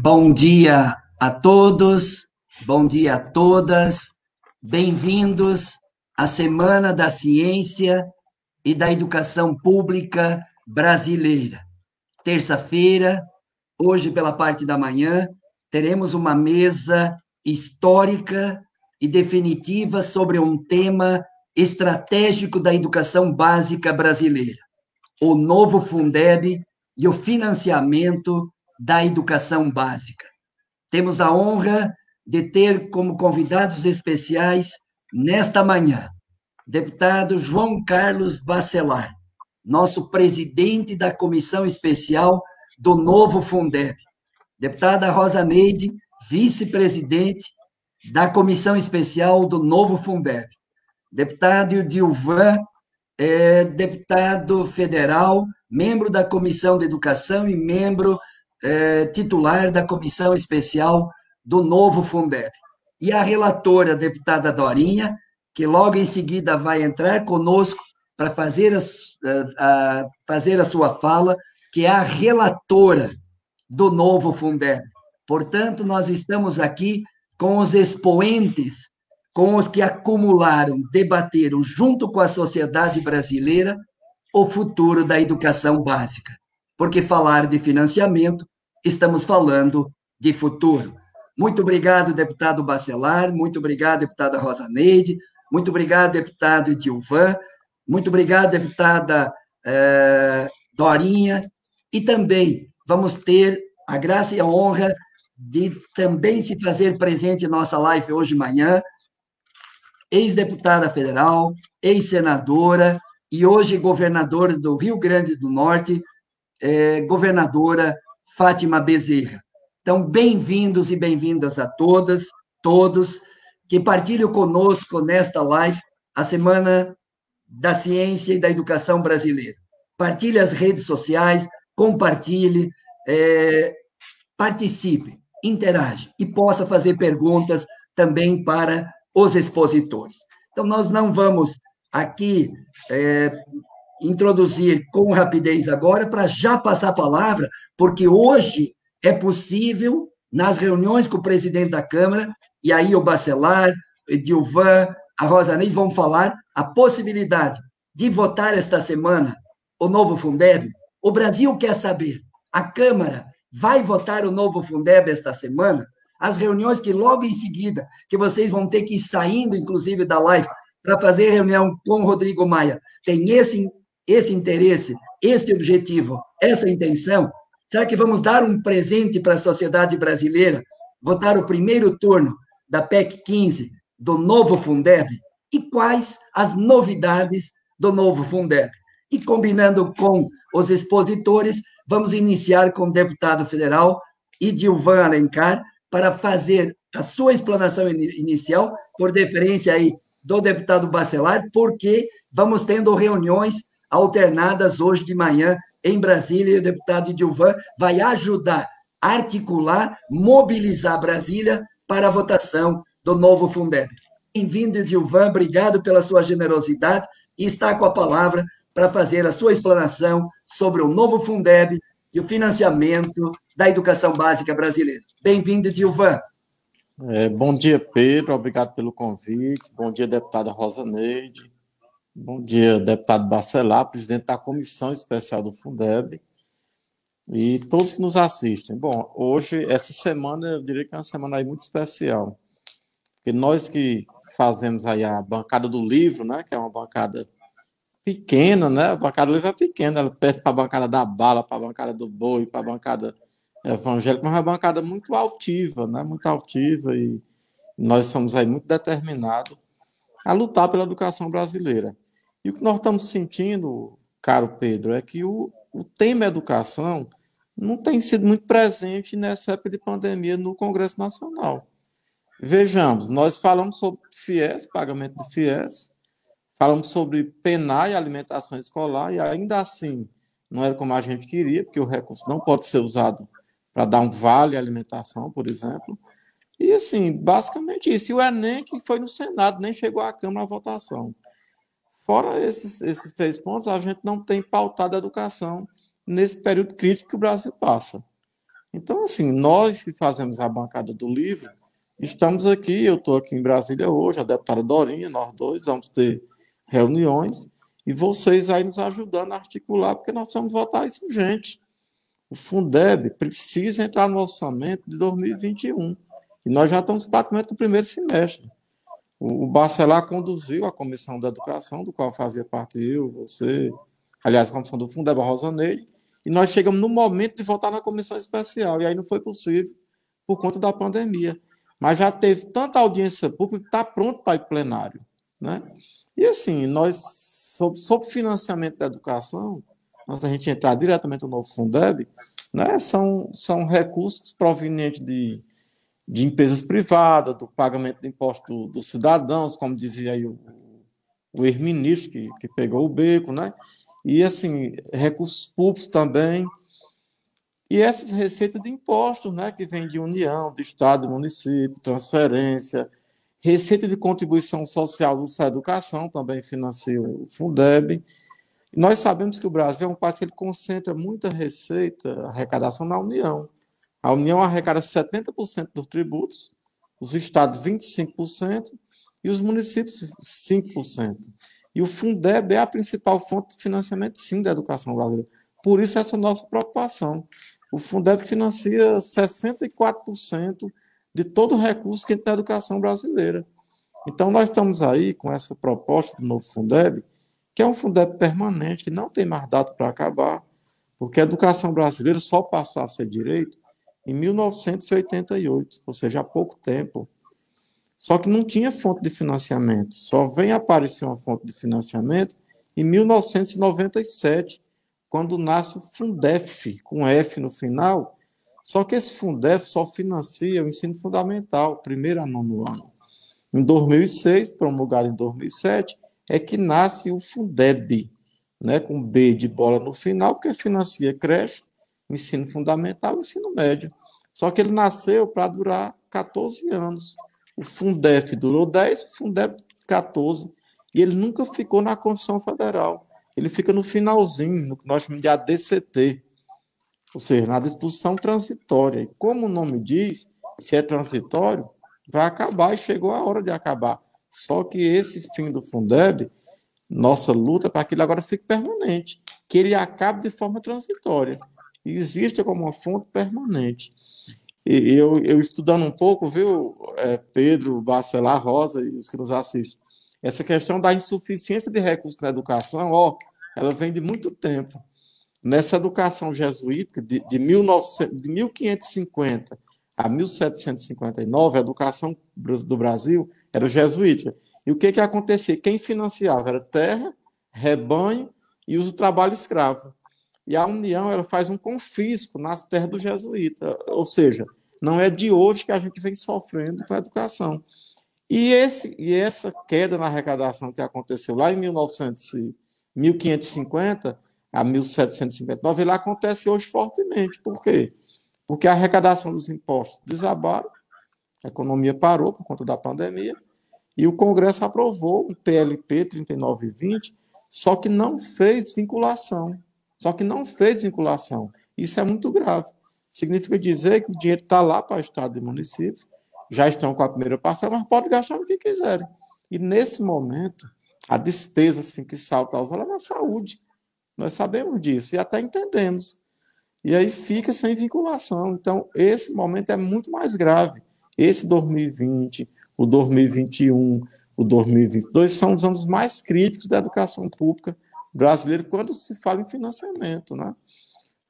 Bom dia a todos, bom dia a todas, bem-vindos à Semana da Ciência e da Educação Pública Brasileira. Terça-feira, hoje pela parte da manhã, teremos uma mesa histórica e definitiva sobre um tema estratégico da educação básica brasileira, o novo Fundeb e o financiamento da educação básica. Temos a honra de ter como convidados especiais nesta manhã deputado João Carlos Bacelar, nosso presidente da comissão especial do novo Fundeb, deputada Rosa Neide, vice-presidente da comissão especial do novo Fundeb, deputado Dilvan, deputado federal, membro da comissão de educação e membro titular da comissão especial do novo Fundeb. E a relatora, a deputada Dorinha, que logo em seguida vai entrar conosco para fazer a sua fala, que é a relatora do novo Fundeb. Portanto, nós estamos aqui com os expoentes, com os que acumularam, debateram, junto com a sociedade brasileira, o futuro da educação básica. Porque falar de financiamento, estamos falando de futuro. Muito obrigado, deputado Bacelar, muito obrigado, deputada Rosa Neide, muito obrigado, deputado Dilvan, muito obrigado, deputada Dorinha, e também vamos ter a graça e a honra de também se fazer presente em nossa live hoje de manhã, ex-deputada federal, ex-senadora e hoje governadora do Rio Grande do Norte, governadora Fátima Bezerra. Então, bem-vindos e bem-vindas a todas, todos, que partilham conosco nesta live a Semana da Ciência e da Educação Brasileira. Partilhe as redes sociais, compartilhe, participe, interage e possa fazer perguntas também para os expositores. Então, nós não vamos aqui introduzir com rapidez agora, para já passar a palavra, porque hoje é possível, nas reuniões com o presidente da Câmara, e aí o Bacelar, o Dilvan, a Rosa Neide vão falar a possibilidade de votar esta semana o novo Fundeb. O Brasil quer saber, a Câmara vai votar o novo Fundeb esta semana? As reuniões que logo em seguida, que vocês vão ter que ir saindo, inclusive, da live, para fazer reunião com o Rodrigo Maia, tem esse interesse, esse objetivo, essa intenção? Será que vamos dar um presente para a sociedade brasileira, votar o primeiro turno da PEC 15 do novo Fundeb? E quais as novidades do novo Fundeb? E combinando com os expositores, vamos iniciar com o deputado federal Idilvan Alencar, para fazer a sua explanação inicial, por deferência aí do deputado Bacelar, porque vamos tendo reuniões alternadas hoje de manhã em Brasília, e o deputado Dilvan vai ajudar a articular, mobilizar Brasília para a votação do novo Fundeb. Bem-vindo, Dilvan, obrigado pela sua generosidade, e está com a palavra para fazer a sua explanação sobre o novo Fundeb e o financiamento da educação básica brasileira. Bem-vindo, Dilvan. Bom dia, Pedro, obrigado pelo convite. Bom dia, deputada Rosa Neide. Bom dia, deputado Bacelar, presidente da Comissão Especial do Fundeb, e todos que nos assistem. Bom, hoje, essa semana, eu diria que é uma semana aí muito especial, porque nós que fazemos aí a bancada do livro, né, que é uma bancada pequena, né, a bancada do livro é pequena, ela perde para a bancada da bala, para a bancada do boi, para a bancada evangélica, mas é uma bancada muito altiva, né, muito altiva, e nós somos aí muito determinados a lutar pela educação brasileira. E o que nós estamos sentindo, caro Pedro, é que o tema educação não tem sido muito presente nessa época de pandemia no Congresso Nacional. Vejamos, nós falamos sobre FIES, pagamento de FIES, falamos sobre PENAE, alimentação escolar, e ainda assim não era como a gente queria, porque o recurso não pode ser usado para dar um vale alimentação, por exemplo. E, assim, basicamente isso. E o Enem, que foi no Senado, nem chegou à Câmara a votação. Fora esses 3 pontos, a gente não tem pautado a educação nesse período crítico que o Brasil passa. Então, assim, nós que fazemos a bancada do livro, estamos aqui, eu estou aqui em Brasília hoje, a deputada Dorinha, nós dois vamos ter reuniões, e vocês aí nos ajudando a articular, porque nós precisamos votar isso urgente. O Fundeb precisa entrar no orçamento de 2021, e nós já estamos praticamente no primeiro semestre. O Bacelar conduziu a Comissão da Educação, do qual fazia parte eu, você, aliás, a Comissão do Fundeb, a Rosaneide, e nós chegamos no momento de votar na Comissão Especial, e aí não foi possível por conta da pandemia. Mas já teve tanta audiência pública que está pronto para ir plenário, né? E assim, nós, sobre financiamento da educação, antes da gente entrar diretamente no novo Fundeb, né, são recursos provenientes de empresas privadas, do pagamento de impostos dos cidadãos, como dizia aí o ex-ministro que pegou o beco, né? E, assim, recursos públicos também. E essas receitas de impostos, né, que vem de União, de Estado, de município, transferência, receita de contribuição social do Estado da Educação, também financia o Fundeb. E nós sabemos que o Brasil é um país que ele concentra muita receita, arrecadação na União. A União arrecada 70% dos tributos, os estados 25% e os municípios 5%. E o Fundeb é a principal fonte de financiamento, sim, da educação brasileira. Por isso, essa nossa preocupação. O Fundeb financia 64% de todo o recurso que entra na educação brasileira. Então, nós estamos aí com essa proposta do novo Fundeb, que é um Fundeb permanente, que não tem mais data para acabar, porque a educação brasileira só passou a ser direito em 1988, ou seja, há pouco tempo. Só que não tinha fonte de financiamento, só vem aparecer uma fonte de financiamento em 1997, quando nasce o Fundef, com F no final, só que esse Fundef só financia o ensino fundamental, primeiro a nono ano. Em 2006, promulgado em 2007, é que nasce o Fundeb, né, com B de bola no final, que financia creche, ensino fundamental e ensino médio. Só que ele nasceu para durar 14 anos. O Fundef durou 10, o Fundeb 14, e ele nunca ficou na Constituição Federal. Ele fica no finalzinho, no que nós chamamos de ADCT, ou seja, na disposição transitória. E como o nome diz, se é transitório, vai acabar e chegou a hora de acabar. Só que esse fim do Fundeb, nossa luta para que ele agora fique permanente, que ele acabe de forma transitória e exista como uma fonte permanente. E eu estudando um pouco, viu, Pedro, Bacelar, Rosa e os que nos assistem, essa questão da insuficiência de recursos na educação, ela vem de muito tempo. Nessa educação jesuítica, de 1550 a 1759, a educação do Brasil era jesuítica. E o que acontecia? Quem financiava era terra, rebanho e uso do trabalho escravo. E a União ela faz um confisco nas terras do jesuíta, ou seja, não é de hoje que a gente vem sofrendo com a educação. E essa queda na arrecadação que aconteceu lá em 1550 a 1759, ela acontece hoje fortemente. Por quê? Porque a arrecadação dos impostos desabaram, a economia parou por conta da pandemia, e o Congresso aprovou um PLP 3920, só que não fez vinculação. Isso é muito grave. Significa dizer que o dinheiro está lá para o Estado e municípios, já estão com a primeira parcela, mas pode gastar no que quiserem. E, nesse momento, a despesa assim, que salta aos olhos é na saúde. Nós sabemos disso e até entendemos. E aí fica sem vinculação. Então, esse momento é muito mais grave. Esse 2020, o 2021, o 2022 são os anos mais críticos da educação pública brasileira quando se fala em financiamento, né?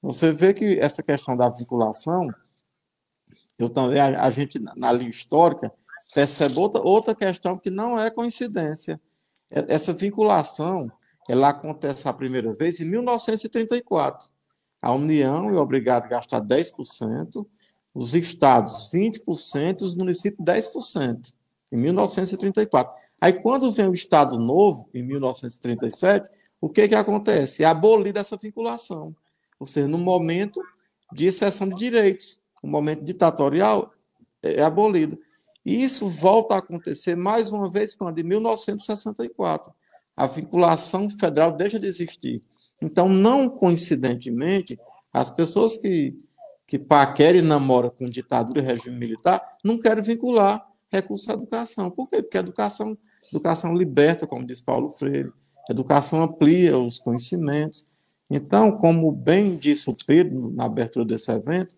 Você vê que essa questão da vinculação, a gente, na linha histórica, percebe outra questão que não é coincidência. Essa vinculação, ela acontece a primeira vez em 1934. A União é obrigada a gastar 10%, os estados 20% e os municípios 10%, em 1934. Aí, quando vem o Estado Novo, em 1937, o que acontece? É abolir essa vinculação. Ou seja, no momento de exceção de direitos, o momento ditatorial é abolido. E isso volta a acontecer mais uma vez quando, em 1964, a vinculação federal deixa de existir. Então, não coincidentemente, as pessoas que que paquera e namora com ditadura e regime militar, não querem vincular recursos à educação. Por quê? Porque a educação liberta, como diz Paulo Freire, a educação amplia os conhecimentos. Então, como bem disse o Pedro na abertura desse evento,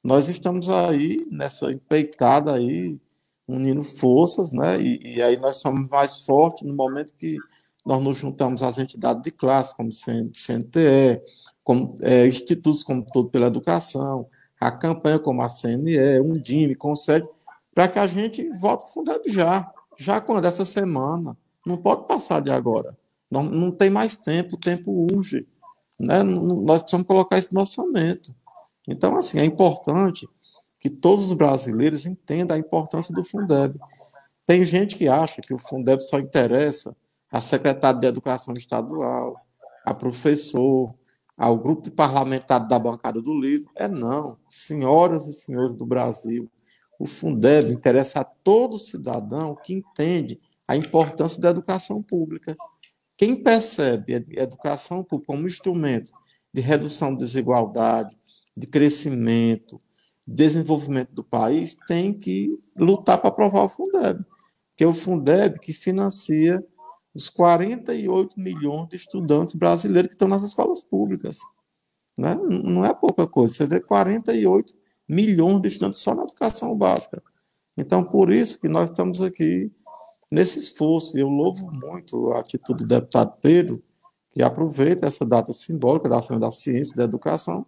nós estamos aí nessa empreitada aí, unindo forças, né? E aí nós somos mais fortes no momento que nós nos juntamos às entidades de classe, como CNTE, como, institutos como Todo pela Educação, a campanha como a CNE, Undime, Conselho, para que a gente vote o Fundeb já quando? Essa semana. Não pode passar de agora. Não tem mais tempo, o tempo urge. Né? Nós precisamos colocar isso no orçamento. Então, assim, é importante que todos os brasileiros entendam a importância do Fundeb. Tem gente que acha que o Fundeb só interessa a secretária de Educação Estadual, a professor, ao grupo de parlamentares da bancada do livro. Não. Senhoras e senhores do Brasil, o Fundeb interessa a todo cidadão que entende a importância da educação pública. Quem percebe a educação pública como instrumento de redução de desigualdade, de crescimento, desenvolvimento do país, tem que lutar para aprovar o Fundeb, que é o Fundeb que financia os 48 milhões de estudantes brasileiros que estão nas escolas públicas. Né? Não é pouca coisa, você vê 48 milhões de estudantes só na educação básica. Então, por isso que nós estamos aqui nesse esforço. Eu louvo muito a atitude do deputado Pedro, que aproveita essa data simbólica da Semana da Ciência e da Educação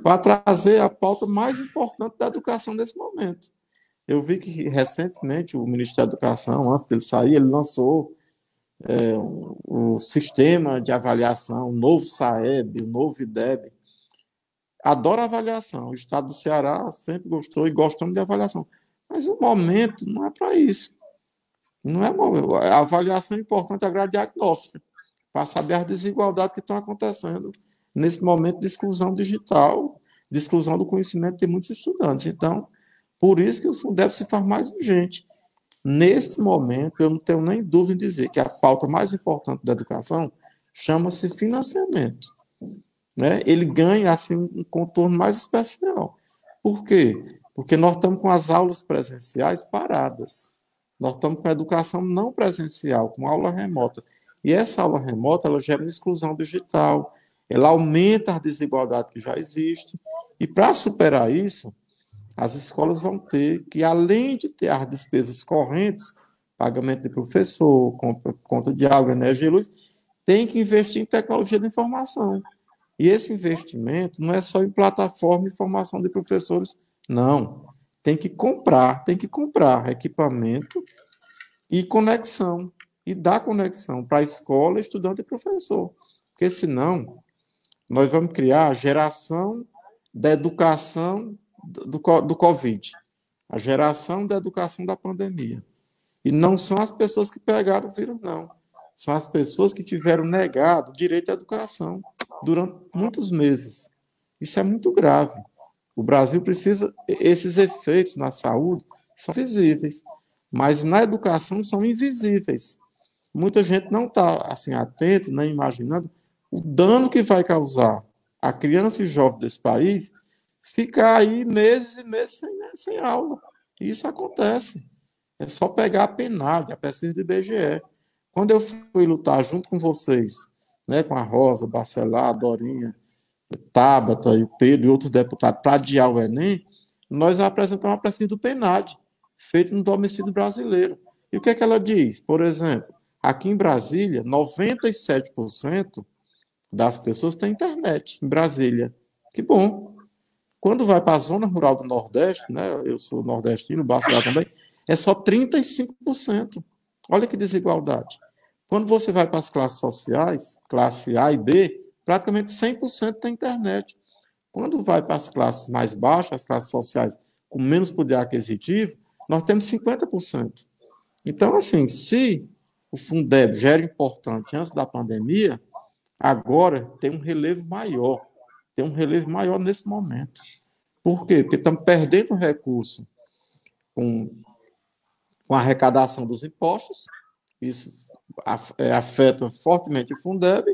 para trazer a pauta mais importante da educação nesse momento. Eu vi que, recentemente, o Ministério da Educação, antes dele sair, ele lançou o sistema de avaliação, o novo SAEB, o novo IDEB. Adoro avaliação. O Estado do Ceará sempre gostou e gostamos de avaliação. Mas o momento não é para isso. Não é a avaliação é importante, a grade diagnóstica, para saber as desigualdades que estão acontecendo nesse momento de exclusão digital, de exclusão do conhecimento de muitos estudantes. Então, por isso que o Fundeb se faz mais urgente. Nesse momento, eu não tenho nem dúvida em dizer que a pauta mais importante da educação chama-se financiamento. Né? Ele ganha assim, um contorno mais especial. Por quê? Porque nós estamos com as aulas presenciais paradas. Nós estamos com a educação não presencial, com aula remota. E essa aula remota, ela gera uma exclusão digital, ela aumenta a desigualdade que já existe. E para superar isso, as escolas vão ter que, além de ter as despesas correntes, pagamento de professor, conta de água, energia e luz, tem que investir em tecnologia de informação. E esse investimento não é só em plataforma de formação de professores, não. Tem que comprar equipamento e conexão, e dar conexão para a escola, estudante e professor. Porque senão, nós vamos criar a geração da educação do Covid, a geração da educação da pandemia. E não são as pessoas que pegaram o vírus, não. São as pessoas que tiveram negado o direito à educação durante muitos meses. Isso é muito grave. O Brasil precisa... Esses efeitos na saúde são visíveis, mas na educação são invisíveis. Muita gente não está assim, atento, nem imaginando o dano que vai causar a criança e jovem desse país ficar aí meses e meses sem aula. E isso acontece. É só pegar a PNAD, a pesquisa do IBGE. Quando eu fui lutar junto com vocês, né, com a Rosa, Bacelar, a Dorinha, o Tabata e o Pedro e outros deputados, para adiar o Enem, nós apresentamos uma pesquisa do PNAD, feita no domicílio brasileiro. E o que é que ela diz? Por exemplo, aqui em Brasília, 97% das pessoas têm internet em Brasília. Que bom. Quando vai para a zona rural do Nordeste, né, eu sou nordestino, o Bacelar também, é só 35%. Olha que desigualdade. Quando você vai para as classes sociais, classe A e B, praticamente 100% tem internet. Quando vai para as classes mais baixas, as classes sociais com menos poder aquisitivo, nós temos 50%. Então, assim, se o Fundeb já era importante antes da pandemia, agora tem um relevo maior. Tem um relevo maior nesse momento. Por quê? Porque estamos perdendo recurso com a arrecadação dos impostos, isso afeta fortemente o Fundeb,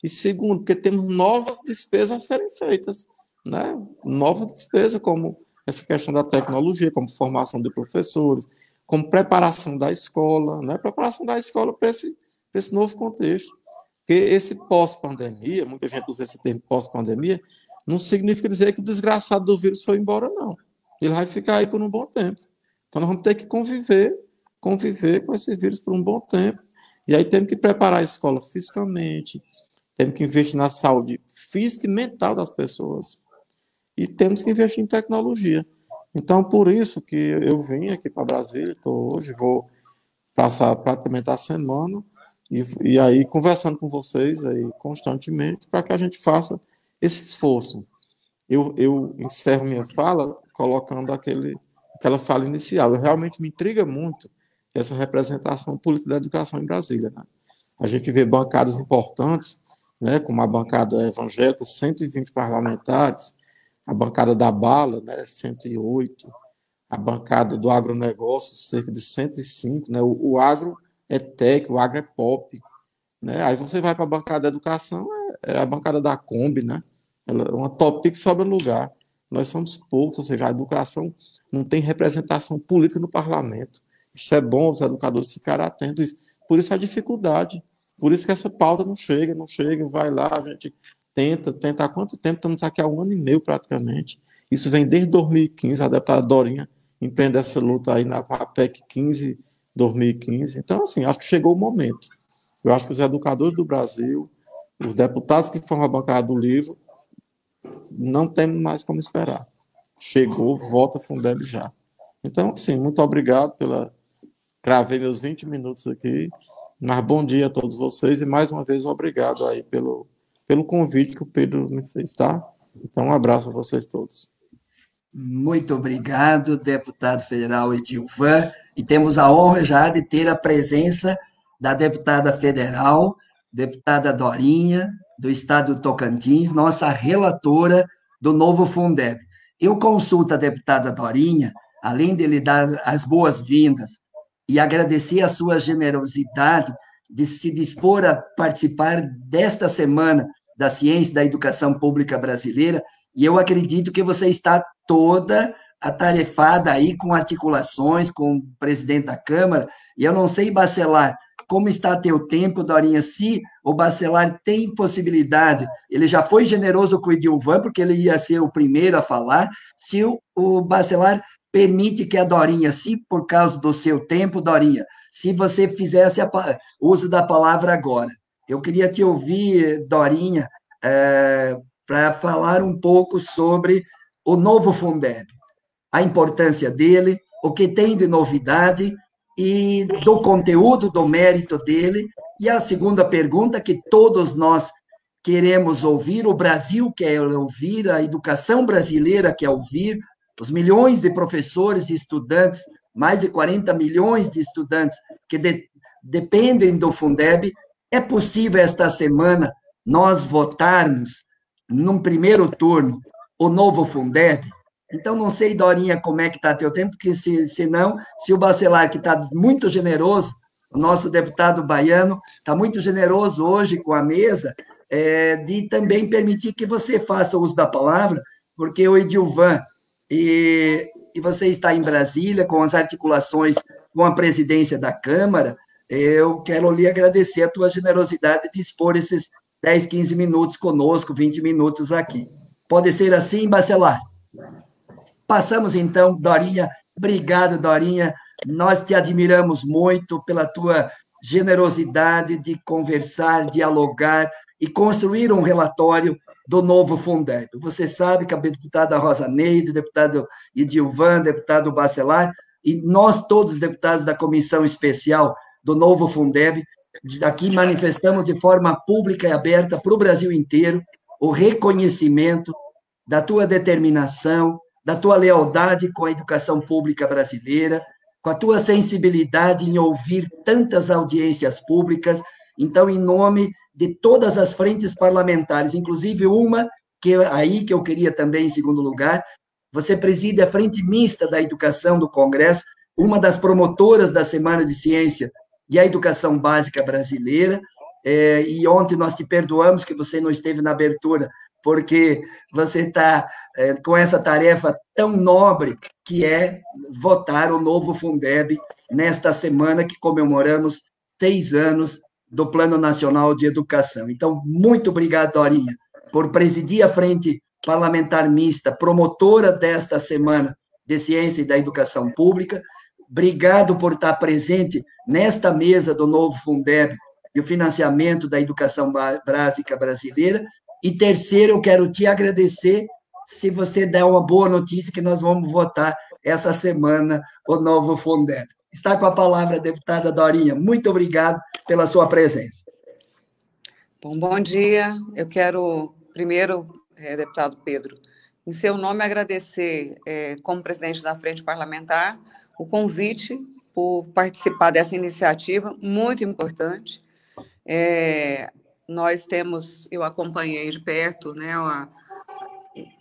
e segundo, porque temos novas despesas a serem feitas. né, nova despesa, como essa questão da tecnologia, como formação de professores, como preparação da escola, né, preparação da escola para esse novo contexto. Porque esse pós-pandemia, muita gente usa esse termo pós-pandemia, não significa dizer que o desgraçado do vírus foi embora, não. Ele vai ficar aí por um bom tempo. Então, nós vamos ter que conviver com esse vírus por um bom tempo. E aí temos que preparar a escola fisicamente, temos que investir na saúde física e mental das pessoas. E temos que investir em tecnologia. Então, por isso que eu vim aqui para Brasília, estou hoje, vou passar praticamente a semana, e aí conversando com vocês aí constantemente, para que a gente faça esse esforço. Eu encerro minha fala colocando aquela fala inicial. Eu realmente me intriga muito essa representação política da educação em Brasília, né? A gente vê bancadas importantes, né, como a bancada evangélica, 120 parlamentares, a bancada da bala, né, 108, a bancada do agronegócio, cerca de 105, né, o agro é tech, o agro é pop, né, aí você vai para a bancada da educação, é a bancada da Kombi, né, ela é uma top que sobra lugar. Nós somos poucos, ou seja, a educação não tem representação política no parlamento. Isso é bom os educadores ficarem atentos. Por isso a dificuldade. Por isso que essa pauta não chega, vai lá, a gente tenta há quanto tempo? Estamos aqui há 1 ano e meio praticamente. Isso vem desde 2015, a deputada Dorinha empreende essa luta aí na PEC 15, 2015. Então, assim, acho que chegou o momento. Eu acho que os educadores do Brasil, os deputados que formam a bancada do livro, não temos mais como esperar. Chegou, volta Fundeb já. Então, assim, muito obrigado pela... Gravei meus 20 minutos aqui, mas bom dia a todos vocês e mais uma vez obrigado aí pelo convite que o Pedro me fez, tá? Então, um abraço a vocês todos. Muito obrigado, deputado federal Edilvan, e temos a honra já de ter a presença da deputada federal, deputada Dorinha, do estado do Tocantins, nossa relatora do novo Fundeb. Eu consulto a deputada Dorinha, além de lhe dar as boas-vindas e agradecer a sua generosidade de se dispor a participar desta Semana da Ciência e da Educação Pública Brasileira, e eu acredito que você está toda atarefada aí com articulações, com o presidente da Câmara, e eu não sei, Bacelar, como está teu tempo, Dorinha, se o Bacelar tem possibilidade, ele já foi generoso com o Edilvan, porque ele ia ser o primeiro a falar, se o Bacelar permite que a Dorinha, se por causa do seu tempo, Dorinha, se você fizesse uso da palavra agora. Eu queria te ouvir, Dorinha, para falar um pouco sobre o novo Fundeb, a importância dele, o que tem de novidade e do conteúdo, do mérito dele. E a segunda pergunta que todos nós queremos ouvir, o Brasil quer ouvir, a educação brasileira quer ouvir, os milhões de professores e estudantes, mais de 40 milhões de estudantes que dependem do Fundeb, é possível esta semana nós votarmos, num primeiro turno, o novo Fundeb? Então, não sei, Dorinha, como é que está teu tempo, porque se o Bacelar, que está muito generoso, o nosso deputado baiano, está muito generoso hoje com a mesa, de também permitir que você faça uso da palavra, porque o Edilvan, e você está em Brasília, com as articulações com a presidência da Câmara, eu quero lhe agradecer a tua generosidade de expor esses 10, 15 minutos conosco, 20 minutos aqui. Pode ser assim, Bacelar? Passamos, então, Dorinha. Obrigado, Dorinha. Nós te admiramos muito pela tua generosidade de conversar, dialogar e construir um relatório do novo Fundeb. Você sabe que a deputada Rosa Neide, o deputado Edilvan, o deputado Bacelar, e nós todos, deputados da Comissão Especial do novo Fundeb, aqui manifestamos de forma pública e aberta para o Brasil inteiro o reconhecimento da tua determinação, da tua lealdade com a educação pública brasileira, com a tua sensibilidade em ouvir tantas audiências públicas. Então, em nome de todas as frentes parlamentares, inclusive uma que eu queria também, em segundo lugar, você preside a Frente Mista da Educação do Congresso, uma das promotoras da Semana de Ciência e a Educação Básica Brasileira, e ontem nós te perdoamos que você não esteve na abertura, porque você está com essa tarefa tão nobre que é votar o novo Fundeb nesta semana que comemoramos 6 anos do Plano Nacional de Educação. Então, muito obrigado, Dorinha, por presidir a Frente Parlamentar Mista, promotora desta Semana de Ciência e da Educação Pública. Obrigado por estar presente nesta mesa do novo Fundeb e o financiamento da educação básica brasileira. E terceiro, eu quero te agradecer se você der uma boa notícia que nós vamos votar essa semana o novo Fundeb. Está com a palavra a deputada Dorinha. Muito obrigado pela sua presença. Bom dia. Eu quero, primeiro, deputado Pedro, em seu nome, agradecer, como presidente da Frente Parlamentar, o convite por participar dessa iniciativa muito importante. Nós temos, eu acompanhei de perto, né,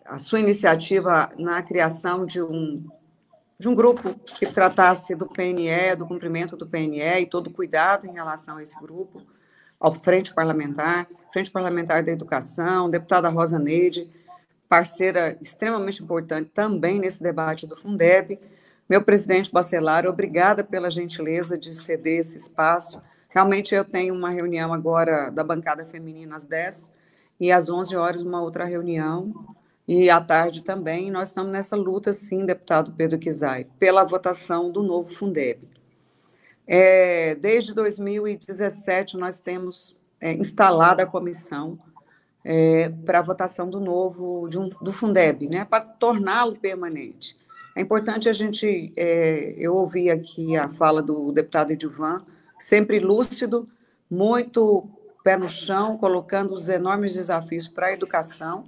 a sua iniciativa na criação de um grupo que tratasse do PNE, do cumprimento do PNE e todo o cuidado em relação a esse grupo, ao Frente Parlamentar da Educação, deputada Rosa Neide, parceira extremamente importante também nesse debate do Fundeb, meu presidente Bacelar, obrigada pela gentileza de ceder esse espaço. Realmente eu tenho uma reunião agora da bancada feminina às 10 e às 11 horas uma outra reunião, e à tarde também. Nós estamos nessa luta, sim, deputado Pedro Kizai, pela votação do novo Fundeb. Desde 2017, nós temos instalado a comissão para a votação do Fundeb, né, para torná-lo permanente. É importante a gente... eu ouvi aqui a fala do deputado Edilvan, sempre lúcido, muito pé no chão, colocando os enormes desafios para a educação.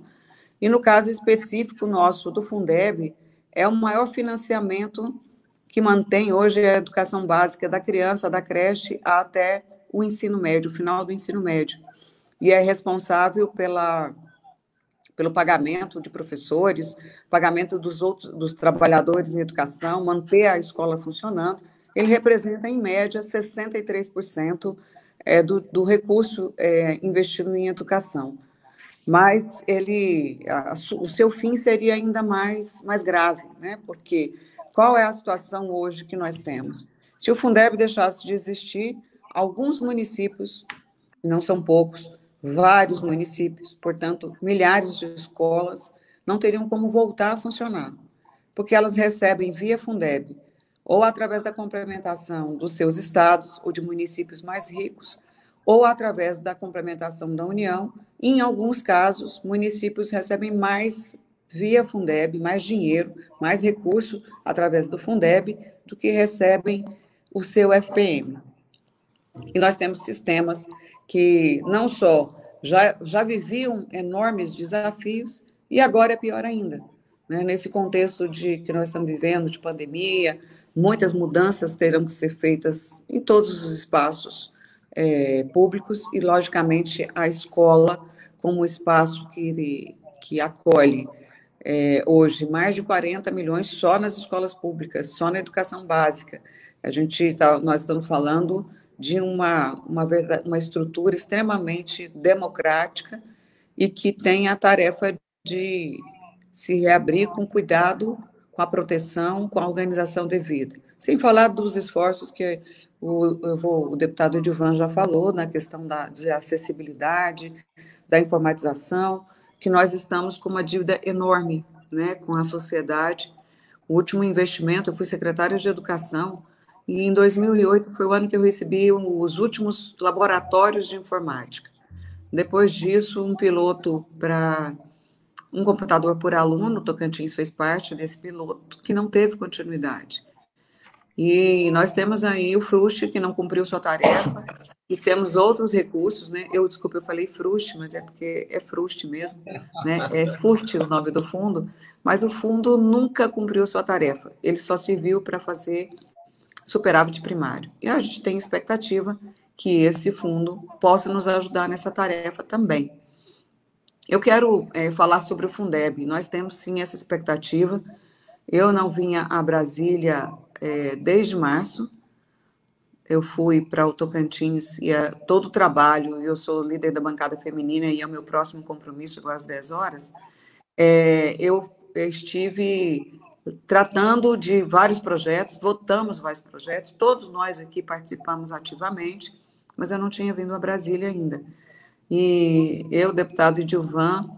E no caso específico nosso do Fundeb, é o maior financiamento que mantém hoje a educação básica da criança, da creche, até o ensino médio, o final do ensino médio. E é responsável pelo pagamento de professores, pagamento dos trabalhadores em educação, manter a escola funcionando. Ele representa, em média, 63% do recurso investido em educação. Mas o seu fim seria ainda mais grave, né? Porque qual é a situação hoje que nós temos? Se o Fundeb deixasse de existir, alguns municípios, não são poucos, vários municípios, portanto, milhares de escolas, não teriam como voltar a funcionar, porque elas recebem via Fundeb, ou através da complementação dos seus estados ou de municípios mais ricos, ou através da complementação da União. Em alguns casos, municípios recebem mais via Fundeb, mais dinheiro, mais recurso através do Fundeb, do que recebem o seu FPM. E nós temos sistemas que não só já viviam enormes desafios, e agora é pior ainda, né? Nesse contexto que nós estamos vivendo, de pandemia, muitas mudanças terão que ser feitas em todos os espaços públicos, e, logicamente, a escola como espaço que acolhe hoje mais de 40 milhões só nas escolas públicas, só na educação básica. Nós estamos falando de uma estrutura extremamente democrática e que tem a tarefa de se reabrir com cuidado, com a proteção, com a organização devida. Sem falar dos esforços que o deputado Edilvan já falou, na questão de acessibilidade, da informatização, que nós estamos com uma dívida enorme, né, com a sociedade. O último investimento, eu fui secretária de Educação, e em 2008 foi o ano que eu recebi os últimos laboratórios de informática. Depois disso, um piloto para um computador por aluno, Tocantins fez parte desse piloto, que não teve continuidade. E nós temos aí o FRUST, que não cumpriu sua tarefa, e temos outros recursos, né? Eu falei FRUST, mas é porque é FRUST mesmo, né? É FUST o nome do fundo, mas o fundo nunca cumpriu sua tarefa, ele só serviu para fazer superávit primário. E a gente tem expectativa que esse fundo possa nos ajudar nessa tarefa também. Eu quero falar sobre o Fundeb. Nós temos, sim, essa expectativa. Eu não vinha a Brasília desde março. eu fui para o Tocantins e todo o trabalho, eu sou líder da bancada feminina e é o meu próximo compromisso agora às 10 horas, eu estive tratando de vários projetos, votamos vários projetos, todos nós aqui participamos ativamente, mas eu não tinha vindo a Brasília ainda. E eu, deputado Edilvan,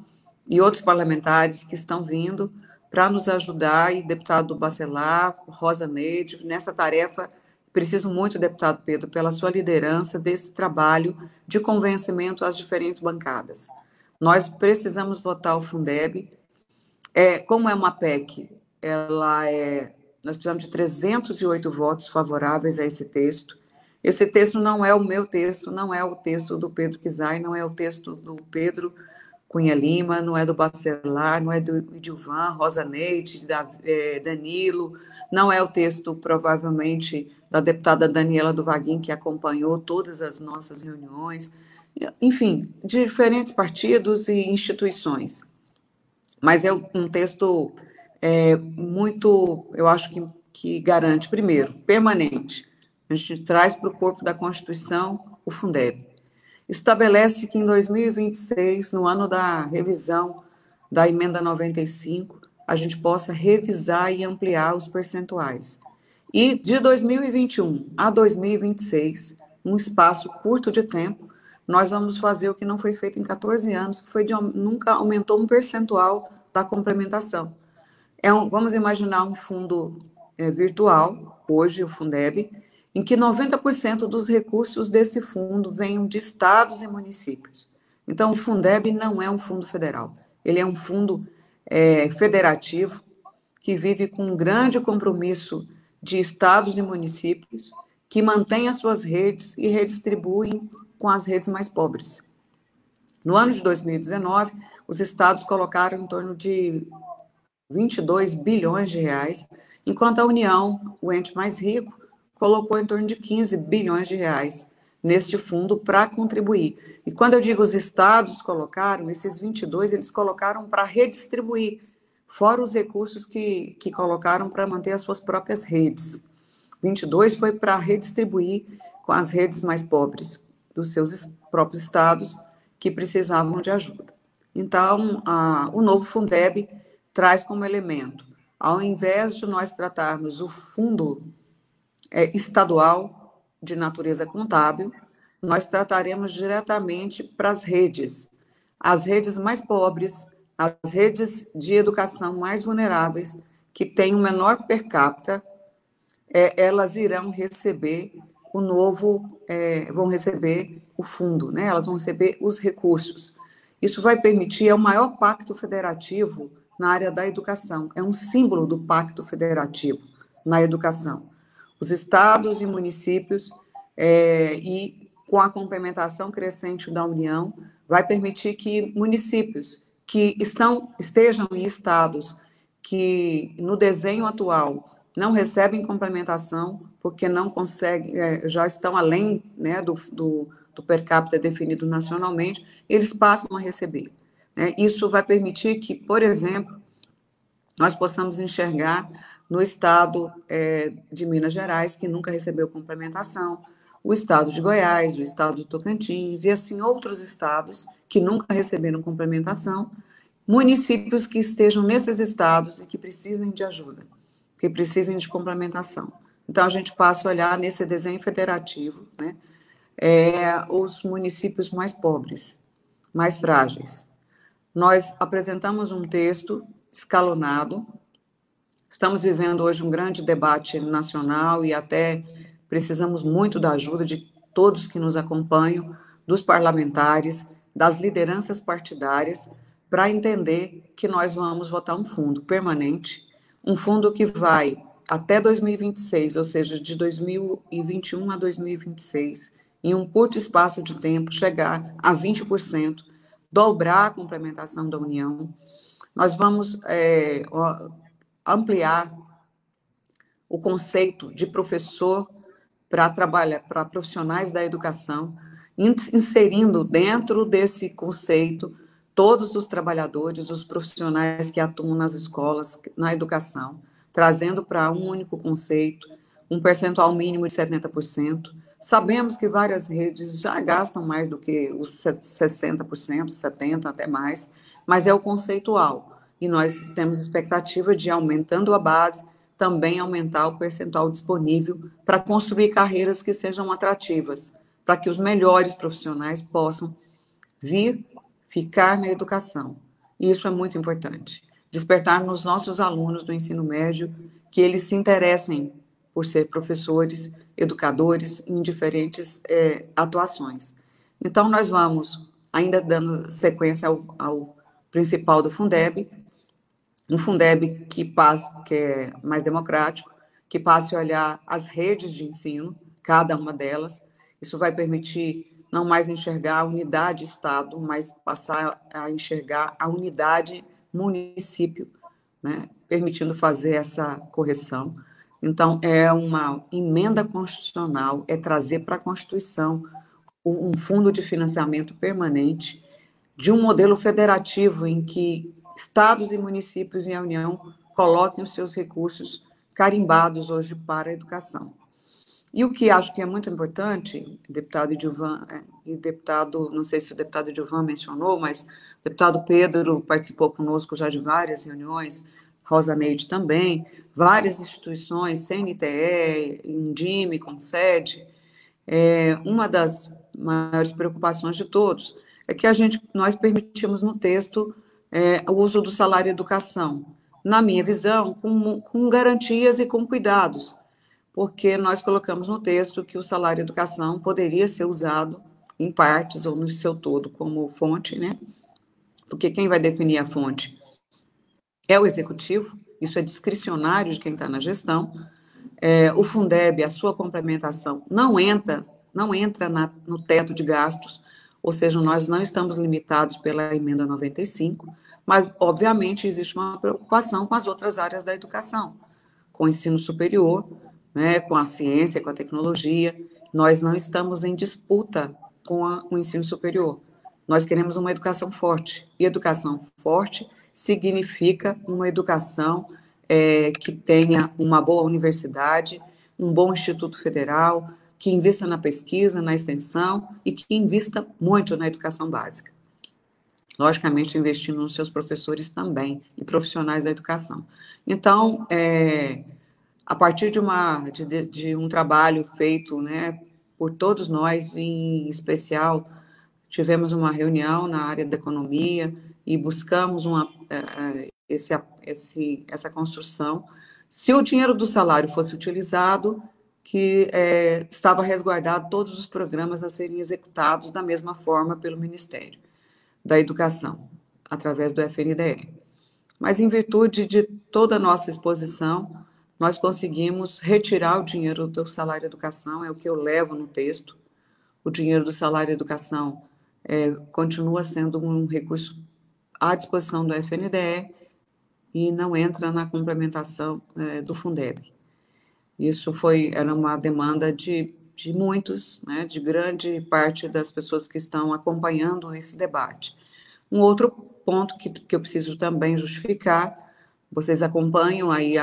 e outros parlamentares que estão vindo para nos ajudar, e deputado Bacelar, Rosa Neide, nessa tarefa. Preciso muito, deputado Pedro, pela sua liderança desse trabalho de convencimento às diferentes bancadas. Nós precisamos votar o Fundeb. Como é uma PEC, nós precisamos de 308 votos favoráveis a esse texto. Esse texto não é o meu texto, não é o texto do Pedro Kizai, não é o texto do Pedro Cunha Lima, não é do Bacelar, não é do Edilvan, Rosa Neide, Danilo, não é o texto, provavelmente, da deputada Daniela do Vaguinho, que acompanhou todas as nossas reuniões, enfim, de diferentes partidos e instituições. Mas é um texto muito, eu acho que garante, primeiro, permanente. A gente traz para o corpo da Constituição o Fundeb. Estabelece que em 2026, no ano da revisão da emenda 95, a gente possa revisar e ampliar os percentuais. E de 2021 a 2026, um espaço curto de tempo, nós vamos fazer o que não foi feito em 14 anos, que nunca aumentou um percentual da complementação. Vamos imaginar um fundo virtual, hoje o Fundeb, em que 90% dos recursos desse fundo venham de estados e municípios. Então, o Fundeb não é um fundo federal, ele é um fundo federativo que vive com um grande compromisso de estados e municípios, que mantém as suas redes e redistribuem com as redes mais pobres. No ano de 2019, os estados colocaram em torno de 22 bilhões de reais, enquanto a União, o ente mais rico, colocou em torno de 15 bilhões de reais neste fundo para contribuir. E quando eu digo os estados colocaram, esses 22, eles colocaram para redistribuir, fora os recursos que colocaram para manter as suas próprias redes. 22 foi para redistribuir com as redes mais pobres dos seus próprios estados que precisavam de ajuda. Então, o novo Fundeb traz como elemento, ao invés de nós tratarmos o fundo estadual de natureza contábil, nós trataremos diretamente para as redes mais pobres, as redes de educação mais vulneráveis, que têm o menor per capita, elas irão receber vão receber o fundo, né? Elas vão receber os recursos. Isso vai permitir, é o maior pacto federativo na área da educação, é um símbolo do pacto federativo na educação. Os estados e municípios, e com a complementação crescente da União, vai permitir que municípios que estejam em estados que, no desenho atual, não recebem complementação, porque não conseguem, já estão além, né, do per capita definido nacionalmente, eles passam a receber. Né? Isso vai permitir que, por exemplo, nós possamos enxergar no estado de Minas Gerais, que nunca recebeu complementação, o estado de Goiás, o estado do Tocantins, e assim outros estados que nunca receberam complementação, municípios que estejam nesses estados e que precisem de ajuda, que precisem de complementação. Então, a gente passa a olhar nesse desenho federativo, né, os municípios mais pobres, mais frágeis. Nós apresentamos um texto escalonado. Estamos vivendo hoje um grande debate nacional e até precisamos muito da ajuda de todos que nos acompanham, dos parlamentares, das lideranças partidárias, para entender que nós vamos votar um fundo permanente, um fundo que vai até 2026, ou seja, de 2021 a 2026, em um curto espaço de tempo, chegar a 20%, dobrar a complementação da União. Nós vamos ampliar o conceito de professor para trabalhar para profissionais da educação, inserindo dentro desse conceito todos os trabalhadores, os profissionais que atuam nas escolas, na educação, trazendo para um único conceito, um percentual mínimo de 70%. Sabemos que várias redes já gastam mais do que os 60%, 70% até mais, mas é o conceitual. E nós temos expectativa de, aumentando a base, também aumentar o percentual disponível para construir carreiras que sejam atrativas, para que os melhores profissionais possam vir ficar na educação. E isso é muito importante. Despertar nos nossos alunos do ensino médio que eles se interessem por ser professores, educadores em diferentes atuações. Então, nós vamos, ainda dando sequência ao principal do Fundeb, um Fundeb que é mais democrático, que passe a olhar as redes de ensino, cada uma delas. Isso vai permitir não mais enxergar a unidade Estado, mas passar a enxergar a unidade município, né? Permitindo fazer essa correção. Então, é uma emenda constitucional, é trazer para a Constituição um fundo de financiamento permanente de um modelo federativo em que estados e municípios e a União coloquem os seus recursos carimbados hoje para a educação. E o que acho que é muito importante, deputado Edilvan, e deputado, não sei se o deputado Edilvan mencionou, mas o deputado Pedro participou conosco já de várias reuniões, Rosa Neide também, várias instituições, CNTE, Indime, Concede. Uma das maiores preocupações de todos é que nós permitimos no texto o uso do salário educação, na minha visão, com garantias e com cuidados, porque nós colocamos no texto que o salário educação poderia ser usado em partes ou no seu todo como fonte, né? Porque quem vai definir a fonte é o executivo, isso é discricionário de quem está na gestão. O Fundeb, a sua complementação, não entra no teto de gastos, ou seja, nós não estamos limitados pela emenda 95, mas, obviamente, existe uma preocupação com as outras áreas da educação, com o ensino superior, né, com a ciência, com a tecnologia. Nós não estamos em disputa com o ensino superior. Nós queremos uma educação forte. E educação forte significa uma educação que tenha uma boa universidade, um bom instituto federal, que invista na pesquisa, na extensão e que invista muito na educação básica. Logicamente, investindo nos seus professores também e profissionais da educação. Então, a partir de um trabalho feito, né, por todos nós, em especial, tivemos uma reunião na área da economia e buscamos essa construção. Se o dinheiro do salário fosse utilizado, que estava resguardado todos os programas a serem executados da mesma forma pelo Ministério da Educação, através do FNDE. Mas, em virtude de toda a nossa exposição, nós conseguimos retirar o dinheiro do salário educação, é o que eu levo no texto. O dinheiro do salário educação continua sendo um recurso à disposição do FNDE e não entra na complementação do Fundeb. Isso era uma demanda de muitos, né, de grande parte das pessoas que estão acompanhando esse debate. Um outro ponto que eu preciso também justificar, vocês acompanham aí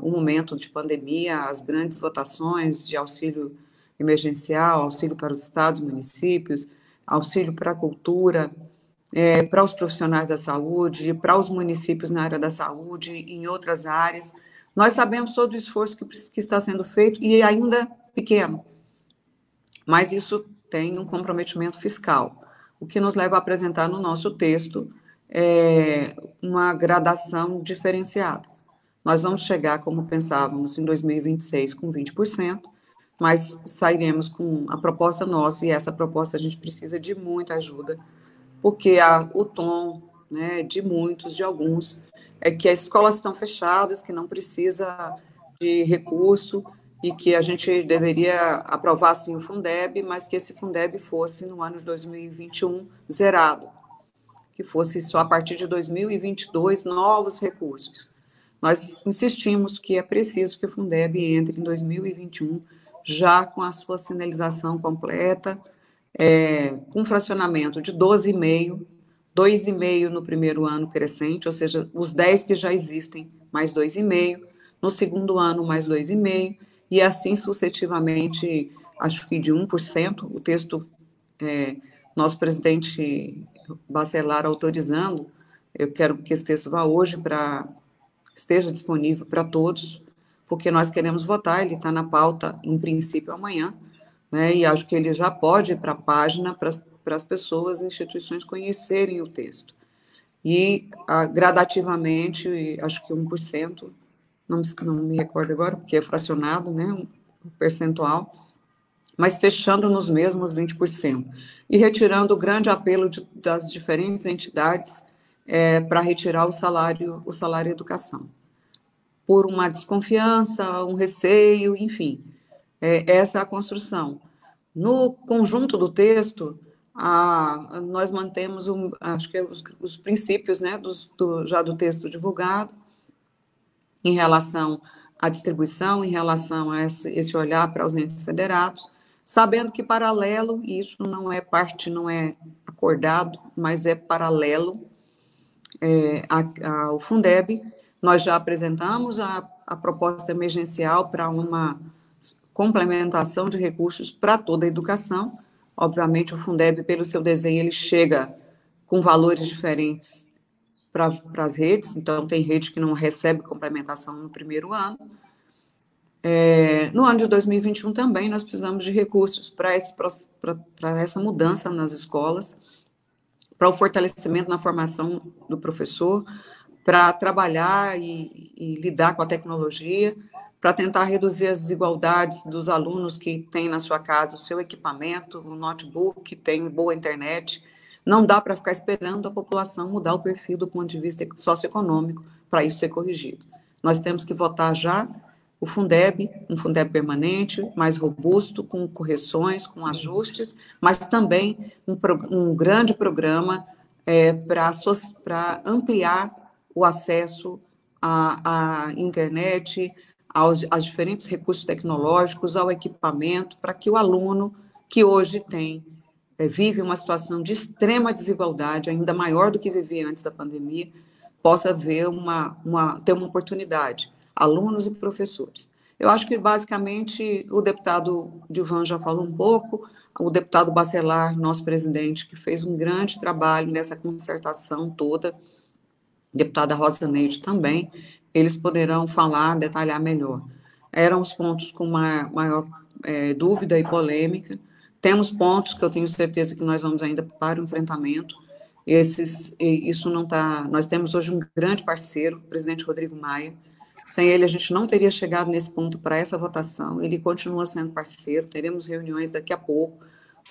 o momento de pandemia, as grandes votações de auxílio emergencial, auxílio para os estados e municípios, auxílio para a cultura, para os profissionais da saúde, para os municípios na área da saúde e em outras áreas. Nós sabemos todo o esforço que está sendo feito e ainda pequeno, mas isso tem um comprometimento fiscal, o que nos leva a apresentar no nosso texto uma gradação diferenciada. Nós vamos chegar, como pensávamos, em 2026 com 20%, mas sairemos com a proposta nossa, e essa proposta a gente precisa de muita ajuda, porque o tom, né, de alguns, é que as escolas estão fechadas, que não precisa de recurso e que a gente deveria aprovar, sim, o Fundeb, mas que esse Fundeb fosse, no ano de 2021, zerado, que fosse só a partir de 2022, novos recursos. Nós insistimos que é preciso que o Fundeb entre em 2021, já com a sua sinalização completa, com fracionamento de 12,5%, 2,5% no primeiro ano crescente, ou seja, os 10 que já existem, mais 2,5%, no segundo ano, mais 2,5%, e assim sucessivamente, acho que de 1%, o texto, nosso presidente Bacelar autorizando, eu quero que esse texto vá hoje esteja disponível para todos, porque nós queremos votar, ele está na pauta, em princípio, amanhã, né, e acho que ele já pode ir para a página para as pessoas e instituições conhecerem o texto. E, gradativamente, acho que 1%, não me recordo agora, porque é fracionado, né, um percentual, mas fechando nos mesmos 20%. E retirando o grande apelo das diferentes entidades para retirar o salário educação. Por uma desconfiança, um receio, enfim, essa é a construção. No conjunto do texto, nós mantemos, acho que os princípios, né, já do texto divulgado, em relação à distribuição, em relação a esse olhar para os entes federados, sabendo que paralelo, e isso não é acordado, mas é paralelo ao Fundeb, nós já apresentamos a proposta emergencial para uma complementação de recursos para toda a educação. Obviamente, o Fundeb, pelo seu desenho, ele chega com valores diferentes para as redes, então tem rede que não recebe complementação no primeiro ano. No ano de 2021 também nós precisamos de recursos para essa mudança nas escolas, para o fortalecimento na formação do professor, para trabalhar e lidar com a tecnologia, para tentar reduzir as desigualdades dos alunos que têm na sua casa o seu equipamento, o notebook, que tem boa internet. Não dá para ficar esperando a população mudar o perfil do ponto de vista socioeconômico para isso ser corrigido. Nós temos que votar já o Fundeb, um Fundeb permanente, mais robusto, com correções, com ajustes, mas também um grande programa para ampliar o acesso à internet, aos diferentes recursos tecnológicos, ao equipamento, para que o aluno que hoje vive uma situação de extrema desigualdade, ainda maior do que vivia antes da pandemia, possa ter uma oportunidade, alunos e professores. Eu acho que, basicamente, o deputado Dilvan já falou um pouco, o deputado Bacelar, nosso presidente, que fez um grande trabalho nessa concertação toda, deputada Rosa Neide também, eles poderão falar, detalhar melhor. Eram os pontos com maior dúvida e polêmica. Temos pontos que eu tenho certeza que nós vamos ainda para o enfrentamento. Isso não está. Nós temos hoje um grande parceiro, o presidente Rodrigo Maia. Sem ele, a gente não teria chegado nesse ponto para essa votação. Ele continua sendo parceiro. Teremos reuniões daqui a pouco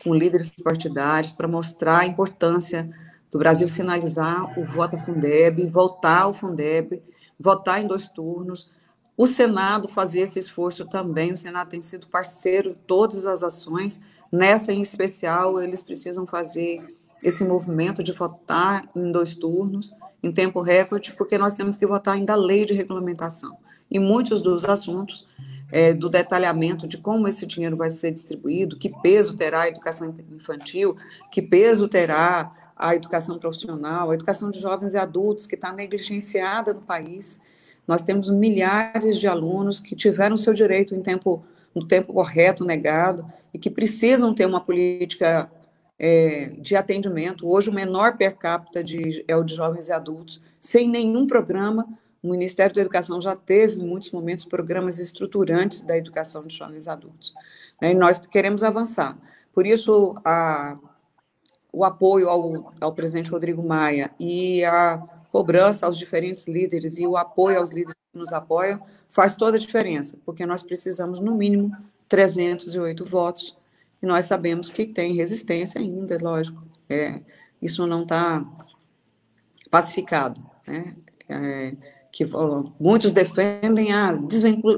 com líderes partidários para mostrar a importância do Brasil sinalizar o voto a Fundeb, voltar ao Fundeb, votar em 2 turnos. O Senado fazer esse esforço também. O Senado tem sido parceiro em todas as ações. Nessa, em especial, eles precisam fazer esse movimento de votar em 2 turnos, em tempo recorde, porque nós temos que votar ainda a lei de regulamentação. E muitos dos assuntos, do detalhamento de como esse dinheiro vai ser distribuído, que peso terá a educação infantil, que peso terá a educação profissional, a educação de jovens e adultos, que está negligenciada no país. Nós temos milhares de alunos que tiveram seu direito no tempo correto negado e que precisam ter uma política de atendimento. Hoje, o menor per capita é o de jovens e adultos, sem nenhum programa. O Ministério da Educação já teve, em muitos momentos, programas estruturantes da educação de jovens e adultos. E nós queremos avançar. Por isso, o apoio ao presidente Rodrigo Maia e a cobrança aos diferentes líderes e o apoio aos líderes que nos apoiam faz toda a diferença, porque nós precisamos, no mínimo, 308 votos, e nós sabemos que tem resistência ainda, lógico. Isso não está pacificado, né? Que muitos defendem a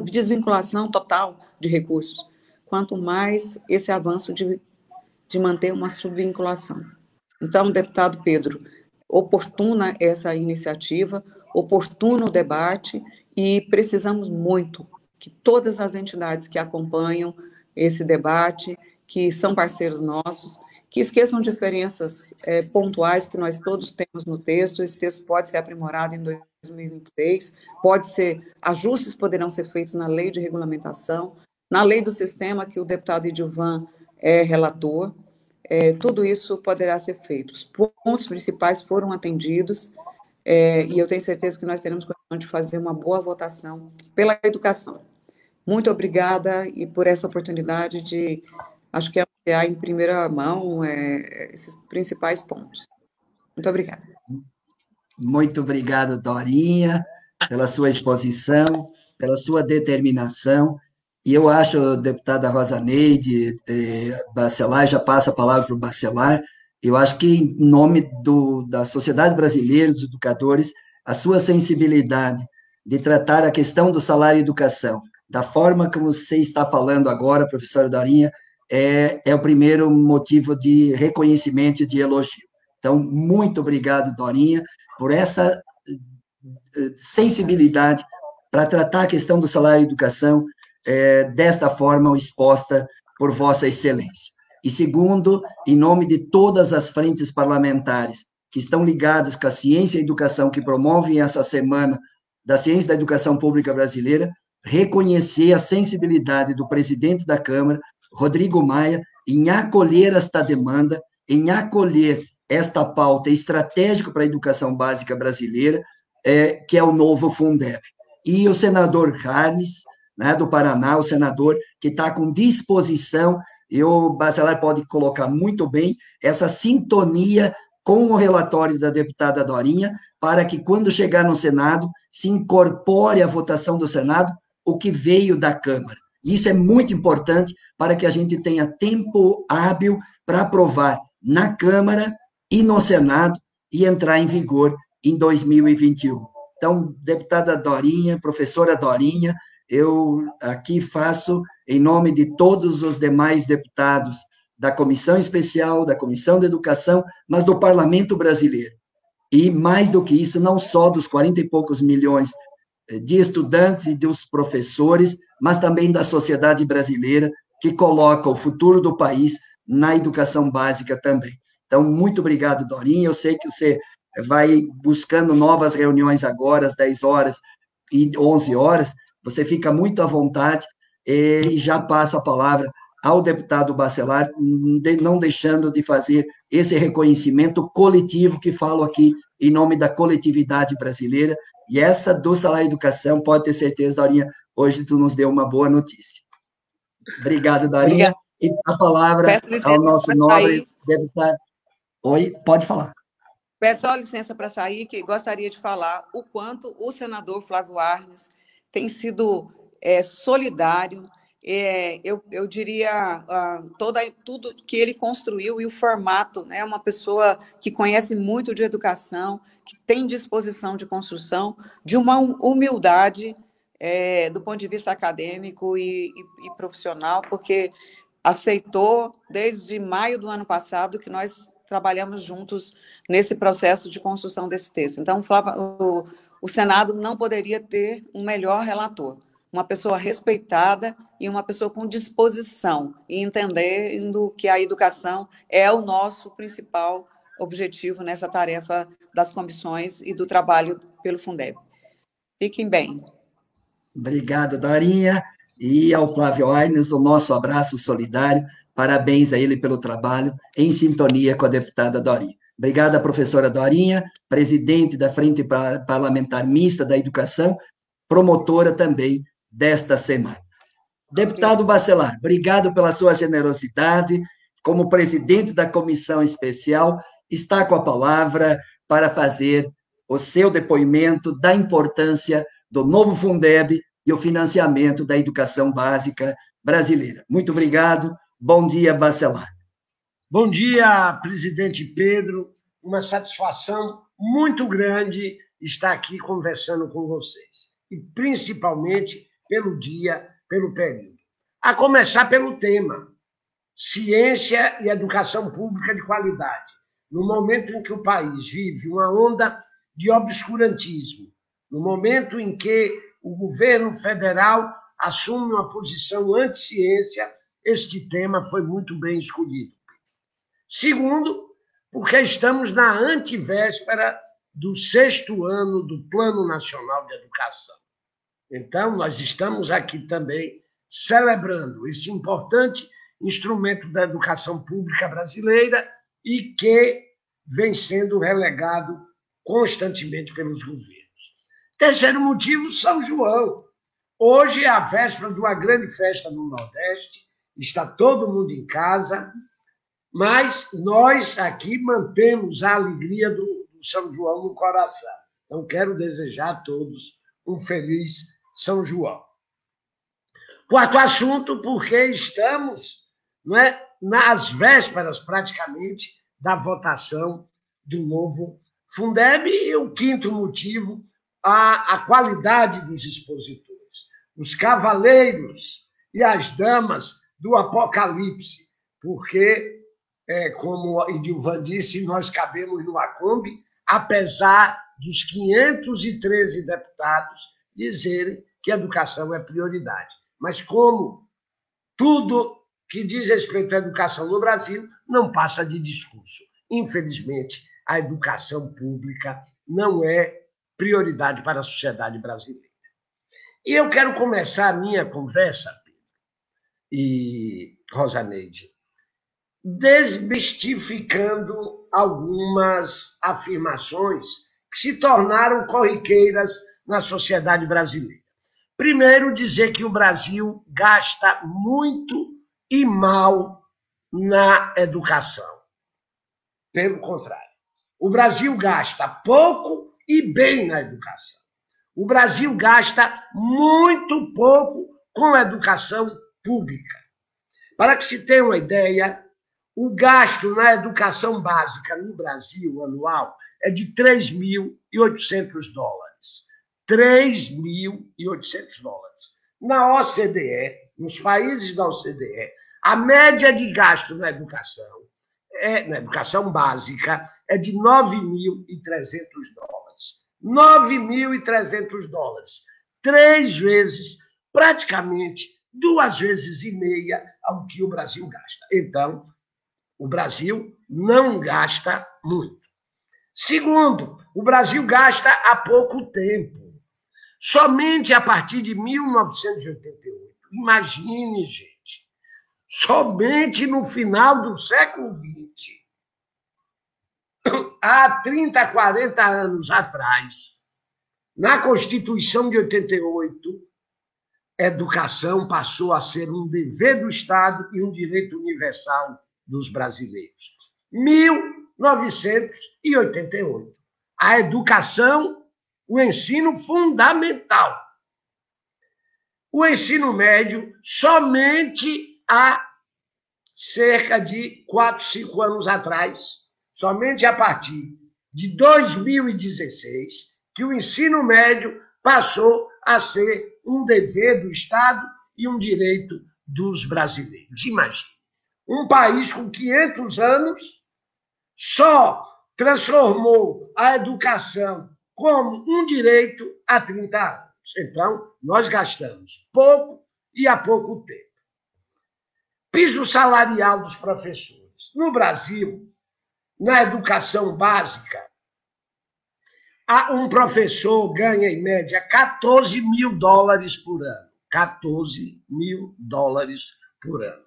desvinculação total de recursos, quanto mais esse avanço de manter uma subvinculação. Então, deputado Pedro, oportuna essa iniciativa, oportuno o debate, e precisamos muito que todas as entidades que acompanham esse debate, que são parceiros nossos, que esqueçam diferenças pontuais que nós todos temos no texto. Esse texto pode ser aprimorado em 2026, ajustes poderão ser feitos na lei de regulamentação, na lei do sistema, que o deputado Edilvan é relator. Tudo isso poderá ser feito. Os pontos principais foram atendidos, e eu tenho certeza que nós teremos condição de fazer uma boa votação pela educação. Muito obrigada e por essa oportunidade de, acho que anunciar em primeira mão esses principais pontos. Muito obrigada. Muito obrigado, Dorinha, pela sua exposição, pela sua determinação. E eu acho, deputada Rosa Neide, Bacelar, já passa a palavra para o Bacelar, eu acho que, em nome da sociedade brasileira, dos educadores, a sua sensibilidade de tratar a questão do salário e educação, da forma como você está falando agora, professora Dorinha, é o primeiro motivo de reconhecimento e de elogio. Então, muito obrigado, Dorinha, por essa sensibilidade para tratar a questão do salário e educação desta forma exposta por Vossa Excelência. E segundo, em nome de todas as frentes parlamentares que estão ligadas com a ciência e a educação, que promovem essa semana da ciência da educação pública brasileira, reconhecer a sensibilidade do presidente da Câmara, Rodrigo Maia, em acolher esta demanda, em acolher esta pauta estratégica para a educação básica brasileira, que é o novo Fundeb. E o senador Carnes, né, do Paraná, o senador que está com disposição, e o Bacelar pode colocar muito bem, essa sintonia com o relatório da deputada Dorinha, para que, quando chegar no Senado, se incorpore à votação do Senado o que veio da Câmara. Isso é muito importante para que a gente tenha tempo hábil para aprovar na Câmara e no Senado e entrar em vigor em 2021. Então, deputada Dorinha, professora Dorinha, eu aqui faço, em nome de todos os demais deputados da Comissão Especial, da Comissão de Educação, mas do Parlamento Brasileiro. E, mais do que isso, não só dos 40 e poucos milhões de estudantes e dos professores, mas também da sociedade brasileira, que coloca o futuro do país na educação básica também. Então, muito obrigado, Dorinha. Eu sei que você vai buscando novas reuniões agora, às 10 horas e 11 horas. Você fica muito à vontade e já passa a palavra ao deputado Bacelar, não deixando de fazer esse reconhecimento coletivo que falo aqui em nome da coletividade brasileira. E essa do salário e educação, pode ter certeza, Dorinha, hoje tu nos deu uma boa notícia. Obrigado, Dorinha. E a palavra ao nosso nobre deputado. Oi, pode falar. Peço só licença para sair, que gostaria de falar o quanto o senador Flávio Arnes tem sido solidário. Eu diria tudo que ele construiu e o formato, né? Uma pessoa que conhece muito de educação, que tem disposição de construção, de uma humildade do ponto de vista acadêmico e profissional, porque aceitou desde maio do ano passado que nós trabalhamos juntos nesse processo de construção desse texto. Então, o Senado não poderia ter um melhor relator, uma pessoa respeitada e uma pessoa com disposição, e entendendo que a educação é o nosso principal objetivo nessa tarefa das comissões e do trabalho pelo Fundeb. Fiquem bem. Obrigado, Dorinha. E ao Flávio Arnes, o nosso abraço solidário. Parabéns a ele pelo trabalho, em sintonia com a deputada Dorinha. Obrigada, professora Dorinha, presidente da Frente Parlamentar Mista da Educação, promotora também desta semana. Deputado Bacelar, obrigado pela sua generosidade. Como presidente da Comissão Especial, está com a palavra para fazer o seu depoimento da importância do novo Fundeb e o financiamento da educação básica brasileira. Muito obrigado. Bom dia, Bacelar. Bom dia, presidente Pedro. Uma satisfação muito grande estar aqui conversando com vocês. E principalmente pelo dia, pelo período. A começar pelo tema: ciência e educação pública de qualidade. No momento em que o país vive uma onda de obscurantismo, no momento em que o governo federal assume uma posição anti-ciência, este tema foi muito bem escolhido. Segundo, porque estamos na antevéspera do 6º ano do Plano Nacional de Educação. Então, nós estamos aqui também celebrando esse importante instrumento da educação pública brasileira e que vem sendo relegado constantemente pelos governos. Terceiro motivo, São João. Hoje é a véspera de uma grande festa no Nordeste, está todo mundo em casa, mas nós aqui mantemos a alegria do São João no coração. Então, quero desejar a todos um feliz São João. Quarto assunto, porque estamos, não é, nas vésperas, praticamente, da votação do novo Fundeb. E o quinto motivo, a qualidade dos expositores. Os cavaleiros e as damas do Apocalipse, porque, como a Edilvan disse, nós cabemos numa Kombi, apesar dos 513 deputados dizerem que a educação é prioridade. Mas como tudo que diz respeito à educação no Brasil não passa de discurso. Infelizmente, a educação pública não é prioridade para a sociedade brasileira. E eu quero começar a minha conversa, Pedro e Rosaneide, desmistificando algumas afirmações que se tornaram corriqueiras na sociedade brasileira. Primeiro, dizer que o Brasil gasta muito e mal na educação. Pelo contrário, o Brasil gasta pouco e bem na educação. O Brasil gasta muito pouco com a educação pública. Para que se tenha uma ideia, o gasto na educação básica no Brasil anual é de $3.800. $3.800. Na OCDE, nos países da OCDE, a média de gasto na educação básica é de $9.300. $9.300. 3 vezes, praticamente 2 vezes e meia ao que o Brasil gasta. Então, o Brasil não gasta muito. Segundo, o Brasil gasta há pouco tempo. Somente a partir de 1988. Imagine, gente. Somente no final do século XX, há 30, 40 anos atrás, na Constituição de 88, educação passou a ser um dever do Estado e um direito universal dos brasileiros. 1988. A educação, o ensino fundamental. O ensino médio, somente há cerca de 4, 5 anos atrás, somente a partir de 2016, que o ensino médio passou a ser um dever do Estado e um direito dos brasileiros. Imagine, um país com 500 anos só transformou a educação como um direito há 30 anos. Então, nós gastamos pouco e há pouco tempo. Piso salarial dos professores. No Brasil, na educação básica, um professor ganha, em média, $14 mil por ano. $14 mil por ano.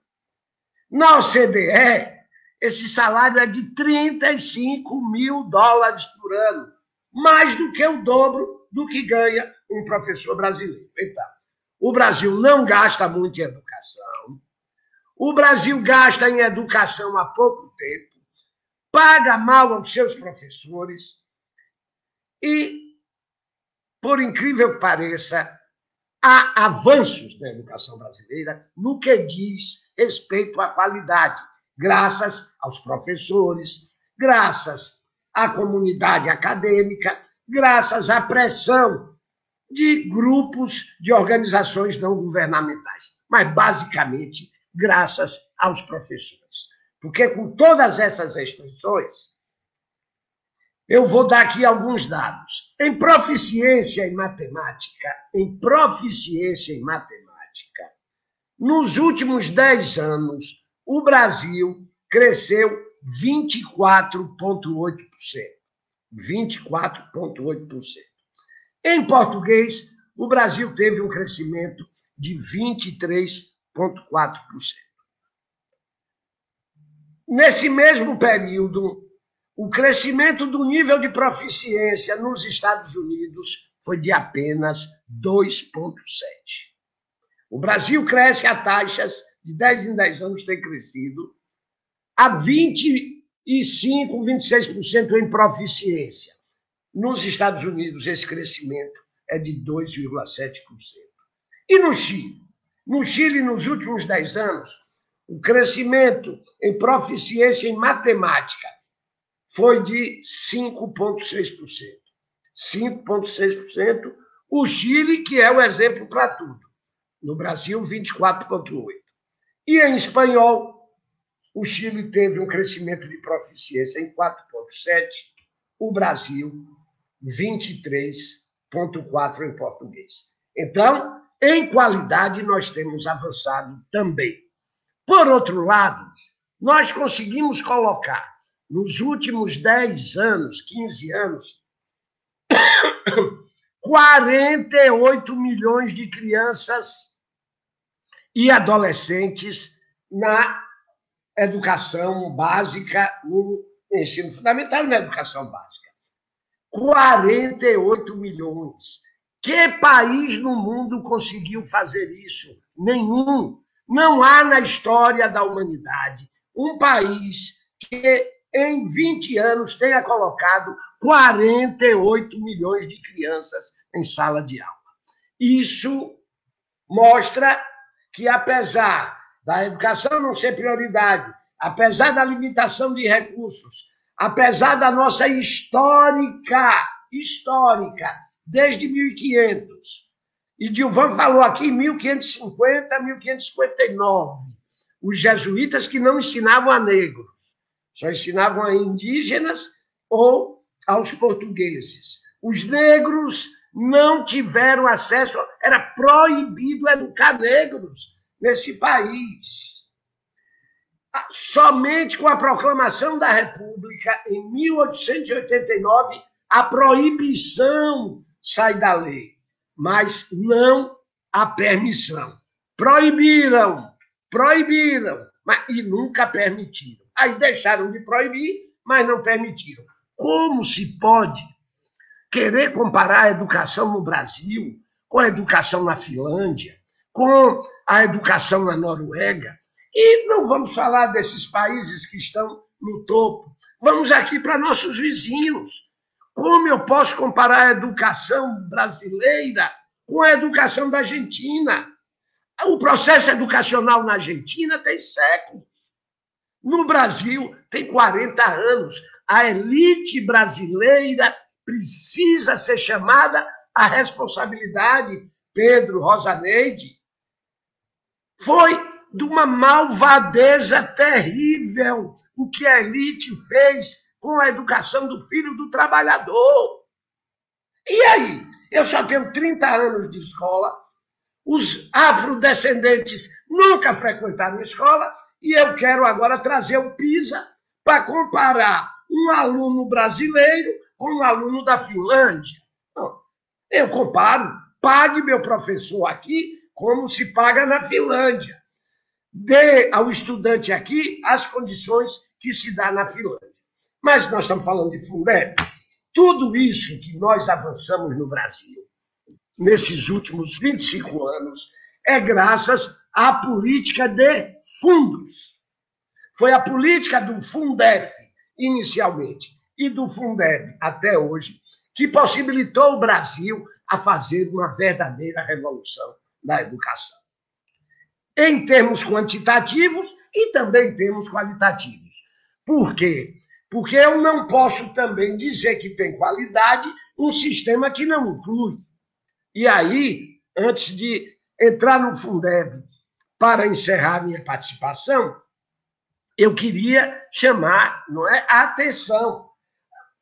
Na OCDE, esse salário é de $35 mil por ano, mais do que o dobro do que ganha um professor brasileiro. Então, o Brasil não gasta muito em educação, o Brasil gasta em educação há pouco tempo, paga mal aos seus professores e, por incrível que pareça, há avanços na educação brasileira no que diz respeito à qualidade, graças aos professores, graças à comunidade acadêmica, graças à pressão de grupos de organizações não governamentais, mas basicamente graças aos professores. Porque com todas essas restrições, eu vou dar aqui alguns dados. Em proficiência em matemática, nos últimos 10 anos, o Brasil cresceu 24,8%. 24,8%. Em português, o Brasil teve um crescimento de 23,4%. Nesse mesmo período, o crescimento do nível de proficiência nos Estados Unidos foi de apenas 2,7%. O Brasil cresce a taxas de 10 em 10 anos, tem crescido a 25, 26% em proficiência. Nos Estados Unidos, esse crescimento é de 2,7%. E no Chile? No Chile, nos últimos 10 anos, o crescimento em proficiência em matemática foi de 5,6%. 5,6%. O Chile, que é o exemplo para tudo. No Brasil, 24,8%. E em espanhol, o Chile teve um crescimento de proficiência em 4,7%. O Brasil, 23,4% em português. Então, em qualidade, nós temos avançado também. Por outro lado, nós conseguimos colocar, nos últimos 10 anos, 15 anos, 48 milhões de crianças e adolescentes na educação básica, no ensino fundamental e na educação básica. 48 milhões. Que país no mundo conseguiu fazer isso? Nenhum. Não há na história da humanidade um país que em 20 anos tenha colocado 48 milhões de crianças em sala de aula. Isso mostra que, apesar da educação não ser prioridade, apesar da limitação de recursos, apesar da nossa histórica, desde 1500, e Dilvan falou aqui em 1550, 1559, os jesuítas que não ensinavam a negros, só ensinavam a indígenas ou aos portugueses. Os negros não tiveram acesso, era proibido educar negros nesse país. Somente com a proclamação da República, em 1889, a proibição sai da lei, mas não a permissão. Proibiram, e nunca permitiram. Aí deixaram de proibir, mas não permitiram. Como se pode querer comparar a educação no Brasil com a educação na Finlândia, com a educação na Noruega? E não vamos falar desses países que estão no topo. Vamos aqui para nossos vizinhos. Como eu posso comparar a educação brasileira com a educação da Argentina? O processo educacional na Argentina tem séculos. No Brasil, tem 40 anos. A elite brasileira precisa ser chamada à responsabilidade. Pedro, Rosaneide, foi de uma malvadeza terrível o que a elite fez com a educação do filho do trabalhador. E aí? Eu só tenho 30 anos de escola, os afrodescendentes nunca frequentaram a escola, e eu quero agora trazer o PISA para comparar um aluno brasileiro com um aluno da Finlândia. Não, eu comparo, pague meu professor aqui como se paga na Finlândia. Dê ao estudante aqui as condições que se dá na Finlândia. Mas nós estamos falando de Fundeb. Tudo isso que nós avançamos no Brasil, nesses últimos 25 anos, é graças à política de fundos. Foi a política do Fundef, inicialmente, e do Fundeb até hoje, que possibilitou o Brasil a fazer uma verdadeira revolução na educação. Em termos quantitativos e também em termos qualitativos. Por quê? Porque eu não posso também dizer que tem qualidade um sistema que não inclui. E aí, antes de entrar no Fundeb para encerrar minha participação, eu queria chamar, não é, a atenção.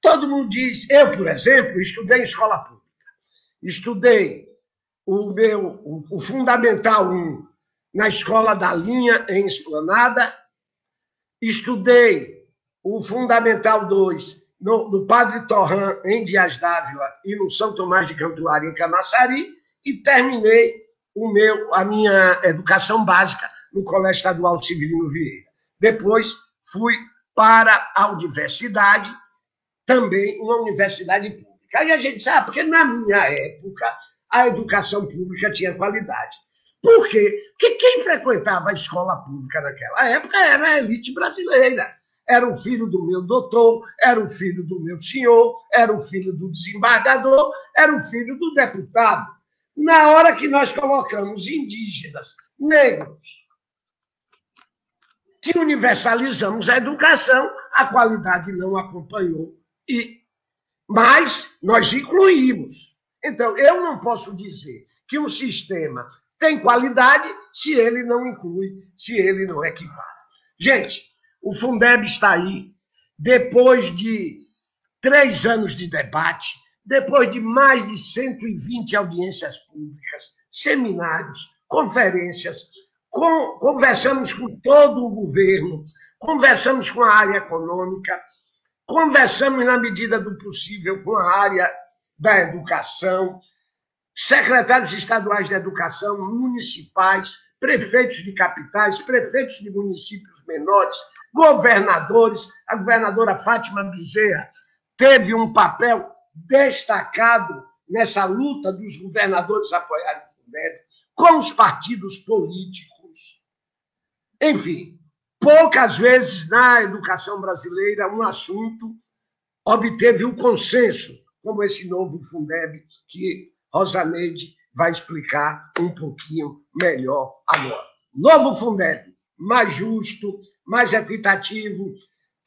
Todo mundo diz, eu, por exemplo, estudei em escola pública. Estudei o Fundamental 1 na Escola da Linha, em Esplanada. Estudei o Fundamental 2 no Padre Torran, em Dias d'Ávila, e no São Tomás de Cantuária, em Camaçari, e terminei a minha educação básica no Colégio Estadual Severino Vieira. Depois fui para a universidade, também uma universidade pública. Aí a gente sabe, porque na minha época a educação pública tinha qualidade. Por quê? Porque quem frequentava a escola pública naquela época era a elite brasileira. Era o filho do meu doutor, era o filho do meu senhor, era o filho do desembargador, era o filho do deputado. Na hora que nós colocamos indígenas, negros, que universalizamos a educação, a qualidade não acompanhou, mas nós incluímos. Então, eu não posso dizer que um sistema tem qualidade se ele não inclui, se ele não equipara. Gente, o Fundeb está aí, depois de 3 anos de debate, depois de mais de 120 audiências públicas, seminários, conferências, conversamos com todo o governo, conversamos com a área econômica, conversamos, na medida do possível, com a área da educação, secretários estaduais de educação, municipais, prefeitos de capitais, prefeitos de municípios menores, governadores. A governadora Fátima Bezerra teve um papel destacado nessa luta dos governadores apoiarem o Fundeb, com os partidos políticos. Enfim, poucas vezes na educação brasileira um assunto obteve um consenso, como esse novo Fundeb, que Rosaneide vai explicar um pouquinho melhor agora. Novo Fundeb, mais justo, mais equitativo,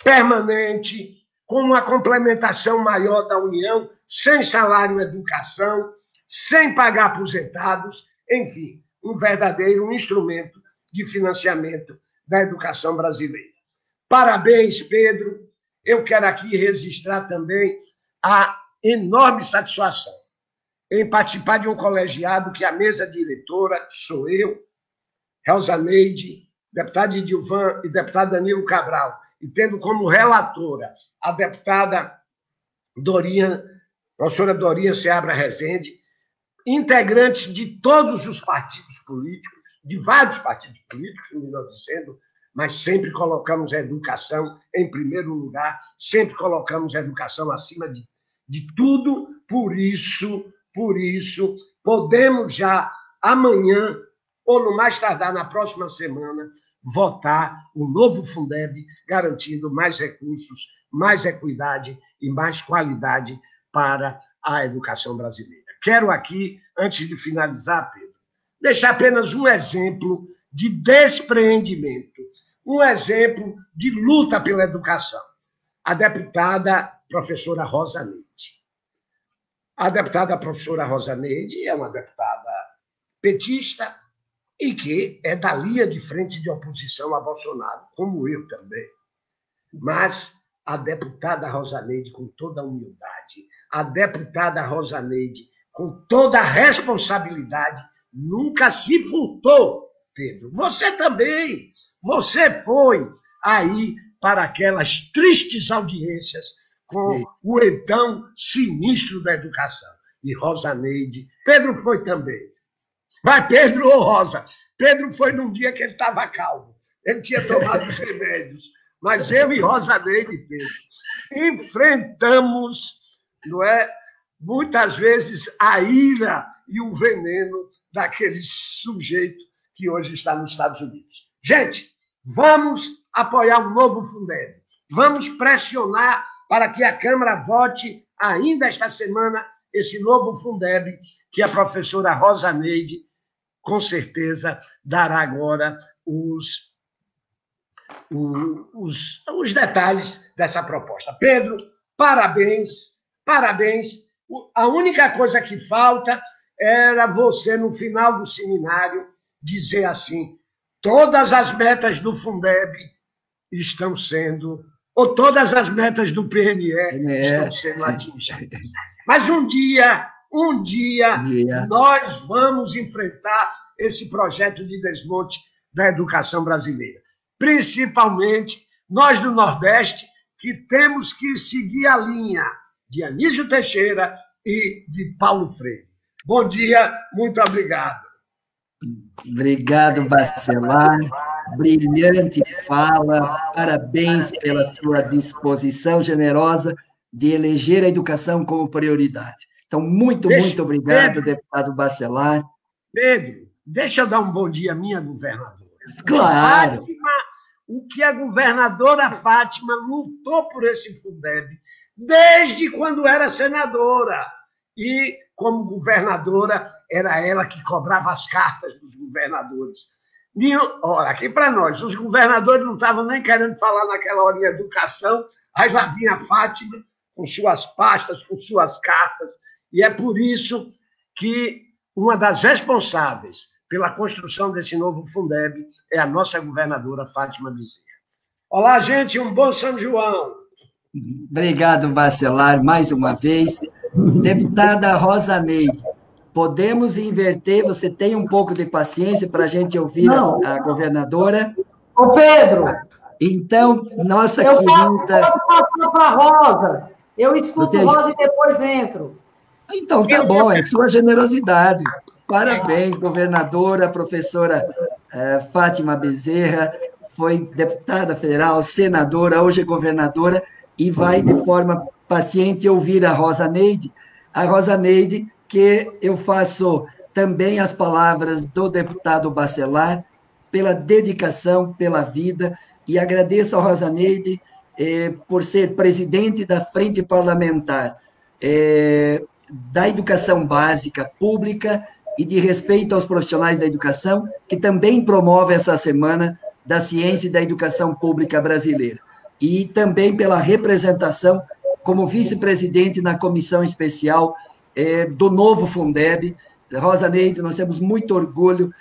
permanente, com uma complementação maior da União, sem salário educação, sem pagar aposentados, enfim, um verdadeiro instrumento de financiamento da educação brasileira. Parabéns, Pedro. Eu quero aqui registrar também a enorme satisfação em participar de um colegiado que a mesa diretora sou eu, Rosaneide, deputado Edilvan e deputado Danilo Cabral, e tendo como relatora a deputada Dorinha, professora Dorinha Seabra Rezende, integrantes de todos os partidos políticos, de vários partidos políticos, melhor dizendo, mas sempre colocamos a educação em primeiro lugar, sempre colocamos a educação acima de tudo. Por isso, podemos já amanhã, ou no mais tardar na próxima semana, votar o novo Fundeb, garantindo mais recursos, mais equidade e mais qualidade para a educação brasileira. Quero aqui, antes de finalizar, Pedro, deixar apenas um exemplo de despreendimento, um exemplo de luta pela educação. A deputada professora Rosaneide. A deputada professora Rosaneide é uma deputada petista e que é da linha de frente de oposição a Bolsonaro, como eu também. Mas a deputada Rosaneide, com toda a humildade, a deputada Rosaneide, com toda a responsabilidade, nunca se furtou, Pedro. Você também. Você foi aí para aquelas tristes audiências com o então sinistro da educação. E Rosaneide, Pedro foi também. Mas Pedro ou Rosa? Pedro foi num dia que ele estava calmo. Ele tinha tomado os remédios. Mas eu e Rosaneide, Pedro, enfrentamos, não é, muitas vezes a ira e o veneno daquele sujeito que hoje está nos Estados Unidos. Gente, vamos apoiar um novo Fundeb. Vamos pressionar para que a Câmara vote ainda esta semana esse novo Fundeb que a professora Rosaneide, com certeza, dará agora os detalhes dessa proposta. Pedro, parabéns, parabéns. A única coisa que falta era você, no final do seminário, dizer assim: todas as metas do Fundeb estão sendo, ou todas as metas do PNE estão sendo atingidas. Mas um dia, nós vamos enfrentar esse projeto de desmonte da educação brasileira. Principalmente nós do Nordeste, que temos que seguir a linha de Anísio Teixeira e de Paulo Freire. Bom dia, muito obrigado. Obrigado, Bacelar. Brilhante fala. Parabéns pela sua disposição generosa de eleger a educação como prioridade. Então, muito obrigado, Pedro, deputado Bacelar. Pedro, deixa eu dar um bom dia à minha governadora. Claro. Fátima, o que a governadora Fátima lutou por esse Fundeb desde quando era senadora. E, como governadora, era ela que cobrava as cartas dos governadores. Olha, aqui para nós, os governadores não estavam nem querendo falar naquela hora em educação, aí lá vinha a Fátima com suas pastas, com suas cartas, e é por isso que uma das responsáveis pela construção desse novo Fundeb é a nossa governadora Fátima Bezerra. Olá, gente, um bom São João. Obrigado, Bacelar, mais uma vez. Deputada Rosa Neide, podemos inverter? Você tem um pouco de paciência para a gente ouvir a governadora? Ô, Pedro! Então, nossa querida... Eu posso passar para a Rosa. Eu escuto Rosa e depois entro. Então, tá bom, é sua generosidade. Parabéns, governadora, professora Fátima Bezerra, foi deputada federal, senadora, hoje é governadora, e vai, de forma paciente, ouvir a Rosa Neide. A Rosa Neide, que eu faço também as palavras do deputado Bacelar, pela dedicação, pela vida, e agradeço a Rosa Neide por ser presidente da Frente Parlamentar da Educação Básica Pública e de respeito aos profissionais da educação, que também promove essa Semana da Ciência e da Educação Pública Brasileira. E também pela representação como vice-presidente na comissão especial do novo Fundeb. Rosa Neide, nós temos muito orgulho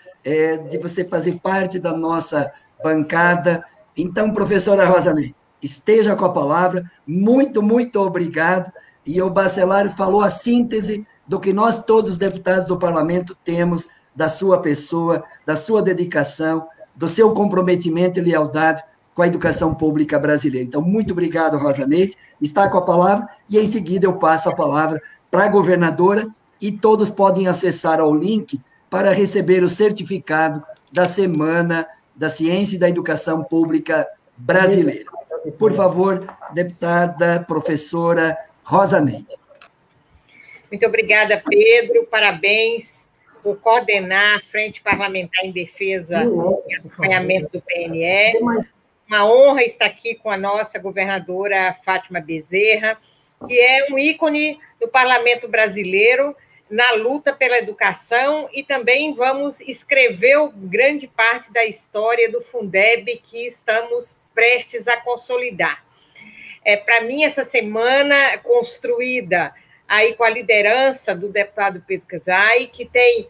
de você fazer parte da nossa bancada. Então, professora Rosa Neide, esteja com a palavra. Muito obrigado. E o Bacelar falou a síntese do que nós, todos os deputados do parlamento, temos da sua pessoa, da sua dedicação, do seu comprometimento e lealdade com a educação pública brasileira. Então, muito obrigado, Rosa Neide. Está com a palavra e, em seguida, eu passo a palavra para a governadora e todos podem acessar ao link para receber o certificado da Semana da Ciência e da Educação Pública Brasileira. Por favor, deputada, professora Rosa Neide. Muito obrigada, Pedro. Parabéns por coordenar a Frente Parlamentar em Defesa e Acompanhamento do PNE. Uma honra estar aqui com a nossa governadora Fátima Bezerra, que é um ícone do parlamento brasileiro na luta pela educação, e também vamos escrever grande parte da história do Fundeb que estamos prestes a consolidar. Para mim, essa semana construída aí com a liderança do deputado Pedro Casai, que tem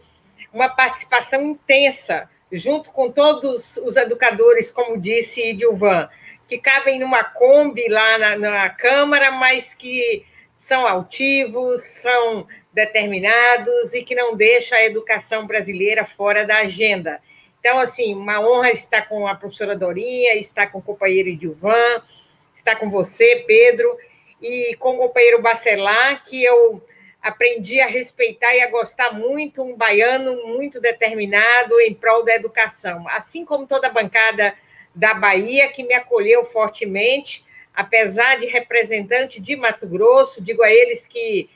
uma participação intensa, junto com todos os educadores, como disse Edilvan, que cabem numa Kombi lá na Câmara, mas que são altivos, são determinados e que não deixam a educação brasileira fora da agenda. Então, assim, uma honra estar com a professora Dorinha, estar com o companheiro Edilvan, estar com você, Pedro, e com o companheiro Bacelar, que eu aprendi a respeitar e a gostar muito, um baiano muito determinado em prol da educação, assim como toda a bancada da Bahia, que me acolheu fortemente, apesar de representante de Mato Grosso. Digo a eles que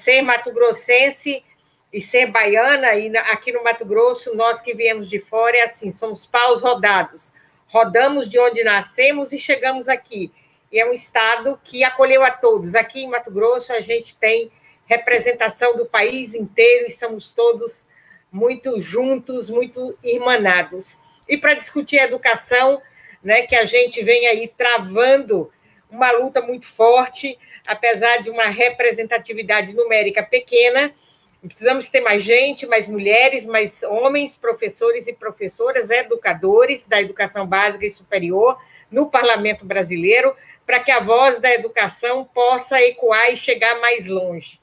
ser mato-grossense e ser baiana, e aqui no Mato Grosso, nós que viemos de fora, é assim, somos paus rodados. Rodamos de onde nascemos e chegamos aqui. E é um estado que acolheu a todos. Aqui em Mato Grosso, a gente tem representação do país inteiro e somos todos muito juntos, muito irmanados. E para discutir a educação, né, que a gente vem aí travando uma luta muito forte, apesar de uma representatividade numérica pequena, precisamos ter mais gente, mais mulheres, mais homens, professores e professoras, educadores da educação básica e superior no parlamento brasileiro, para que a voz da educação possa ecoar e chegar mais longe.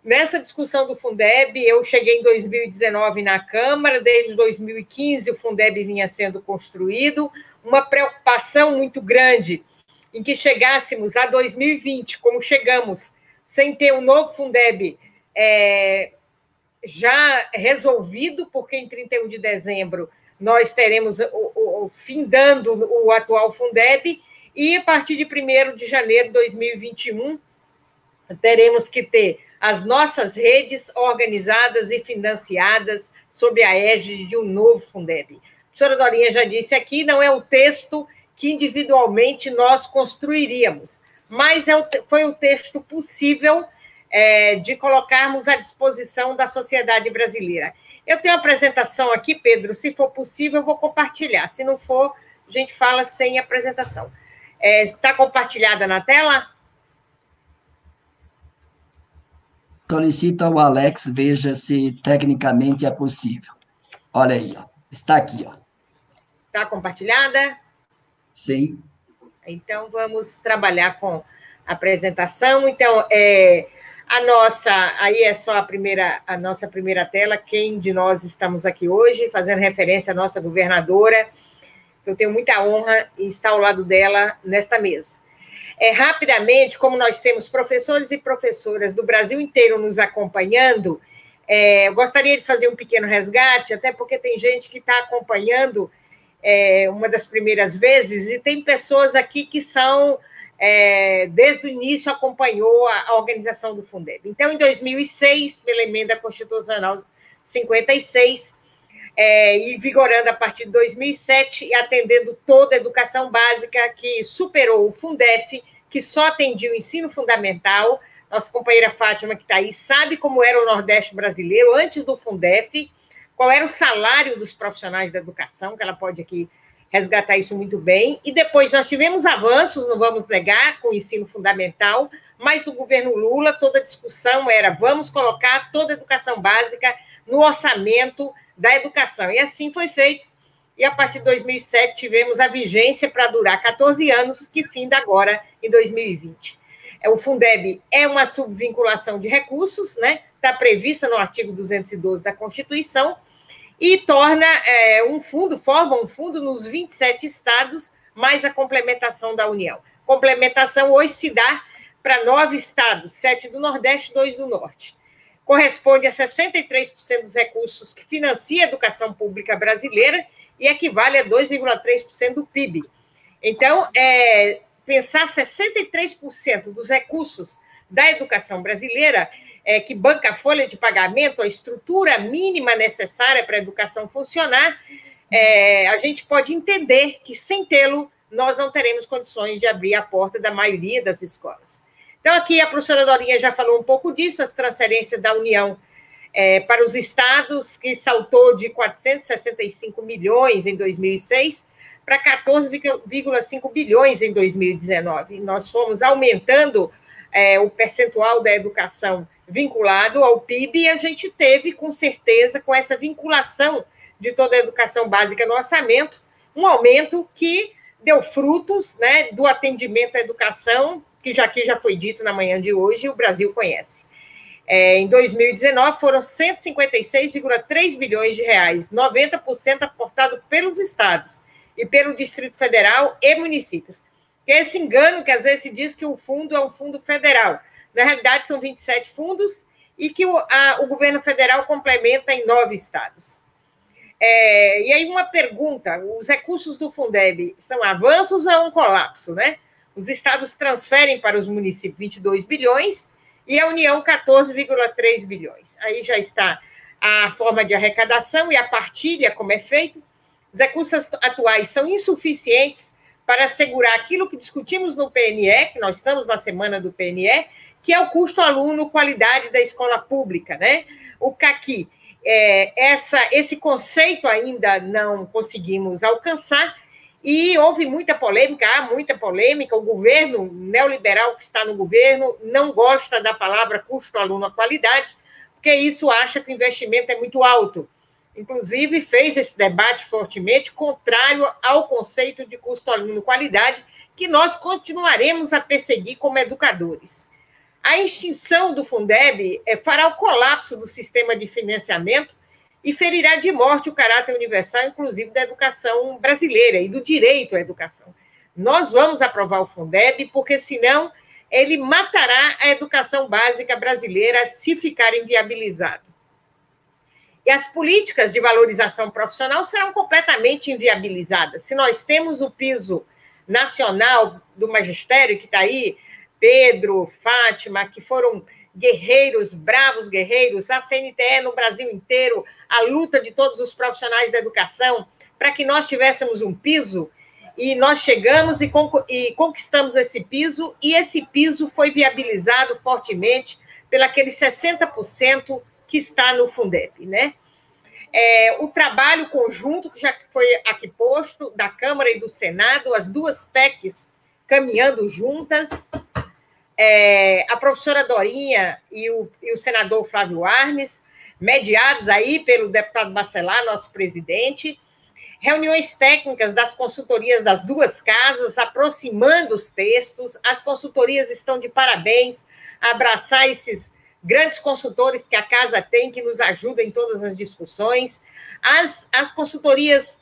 Nessa discussão do Fundeb, eu cheguei em 2019 na Câmara, desde 2015 o Fundeb vinha sendo construído, uma preocupação muito grande em que chegássemos a 2020, como chegamos, sem ter um novo Fundeb já resolvido, porque em 31 de dezembro nós teremos findando o atual Fundeb, e a partir de 1º de janeiro de 2021 teremos que ter as nossas redes organizadas e financiadas sob a égide de um novo Fundeb. A professora Dorinha já disse aqui, não é o texto que individualmente nós construiríamos, mas foi o texto possível de colocarmos à disposição da sociedade brasileira. Eu tenho uma apresentação aqui, Pedro, se for possível eu vou compartilhar, se não for, a gente fala sem apresentação. Está compartilhada na tela? Solicito ao Alex, veja se tecnicamente é possível. Olha aí, ó. Está aqui. Está compartilhada? Sim. Então, vamos trabalhar com a apresentação. Então, aí é só a nossa primeira tela, quem de nós estamos aqui hoje, fazendo referência à nossa governadora. Eu tenho muita honra em estar ao lado dela nesta mesa. Rapidamente, como nós temos professores e professoras do Brasil inteiro nos acompanhando, eu gostaria de fazer um pequeno resgate, até porque tem gente que está acompanhando uma das primeiras vezes, e tem pessoas aqui que são, desde o início, acompanhou a organização do Fundeb. Então, em 2006, pela Emenda Constitucional 56, e vigorando a partir de 2007, e atendendo toda a educação básica, que superou o Fundef, que só atendia o ensino fundamental. Nossa companheira Fátima, que está aí, sabe como era o Nordeste brasileiro antes do Fundef, qual era o salário dos profissionais da educação, que ela pode aqui resgatar isso muito bem. E depois nós tivemos avanços, não vamos negar, com o ensino fundamental, mas no governo Lula toda a discussão era vamos colocar toda a educação básica no orçamento da educação. E assim foi feito. E a partir de 2007 tivemos a vigência para durar 14 anos, que finda agora em 2020. O Fundeb é uma subvinculação de recursos, né? Está prevista no artigo 212 da Constituição, e torna forma um fundo nos 27 estados, mais a complementação da União. Complementação hoje se dá para 9 estados, 7 do Nordeste e 2 do Norte. Corresponde a 63% dos recursos que financia a educação pública brasileira e equivale a 2,3% do PIB. Então, pensar 63% dos recursos da educação brasileira, que banca a folha de pagamento, a estrutura mínima necessária para a educação funcionar, a gente pode entender que, sem tê-lo, nós não teremos condições de abrir a porta da maioria das escolas. Então, aqui a professora Dorinha já falou um pouco disso, as transferências da União para os estados, que saltou de 465 milhões em 2006 para 14,5 bilhões em 2019. Nós fomos aumentando o percentual da educação vinculado ao PIB, e a gente teve, com certeza, com essa vinculação de toda a educação básica no orçamento, um aumento que deu frutos, né, do atendimento à educação, que aqui já foi dito na manhã de hoje, o Brasil conhece. Em 2019, foram 156,3 bilhões de reais, 90% aportado pelos estados e pelo Distrito Federal e municípios. Que é esse engano que às vezes se diz que o fundo é um fundo federal. Na realidade, são 27 fundos e que o governo federal complementa em 9 estados. E aí uma pergunta, os recursos do Fundeb são avanços ou é um colapso, né? Os estados transferem para os municípios 22 bilhões e a União 14,3 bilhões. Aí já está a forma de arrecadação e a partilha, como é feito. Os recursos atuais são insuficientes para assegurar aquilo que discutimos no PNE, que nós estamos na semana do PNE, que é o custo aluno, qualidade da escola pública, né? O CAQI. Esse conceito ainda não conseguimos alcançar, e houve muita polêmica, há muita polêmica. O governo neoliberal que está no governo não gosta da palavra custo aluno qualidade, porque isso acha que o investimento é muito alto. Inclusive, fez esse debate fortemente contrário ao conceito de custo aluno qualidade, que nós continuaremos a perseguir como educadores. A extinção do Fundeb fará o colapso do sistema de financiamento e ferirá de morte o caráter universal, inclusive da educação brasileira e do direito à educação. Nós vamos aprovar o Fundeb, porque senão ele matará a educação básica brasileira se ficar inviabilizado. E as políticas de valorização profissional serão completamente inviabilizadas. Se nós temos o piso nacional do magistério, que está aí, Pedro, Fátima, que foram guerreiros, bravos guerreiros, a CNTE no Brasil inteiro, a luta de todos os profissionais da educação, para que nós tivéssemos um piso, e nós chegamos e conquistamos esse piso, e esse piso foi viabilizado fortemente pelaqueles 60% que está no Fundeb, né? O trabalho conjunto, que já foi aqui posto, da Câmara e do Senado, as duas PECs caminhando juntas, a professora Dorinha e o senador Flávio Armes, mediados aí pelo deputado Bacelar, nosso presidente, reuniões técnicas das consultorias das duas casas, aproximando os textos. As consultorias estão de parabéns a abraçar esses grandes consultores que a casa tem, que nos ajudam em todas as discussões. As consultorias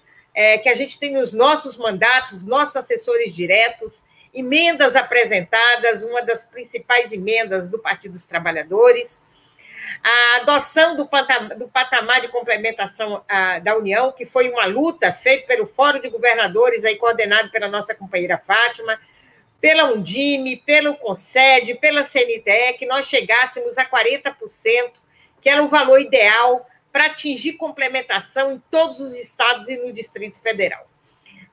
que a gente tem nos nossos mandatos, nossos assessores diretos, emendas apresentadas, uma das principais emendas do Partido dos Trabalhadores, a adoção do patamar de complementação da União, que foi uma luta feita pelo Fórum de Governadores, aí coordenado pela nossa companheira Fátima, pela Undime, pelo Concede, pela CNTE, que nós chegássemos a 40%, que era o valor ideal para atingir complementação em todos os estados e no Distrito Federal.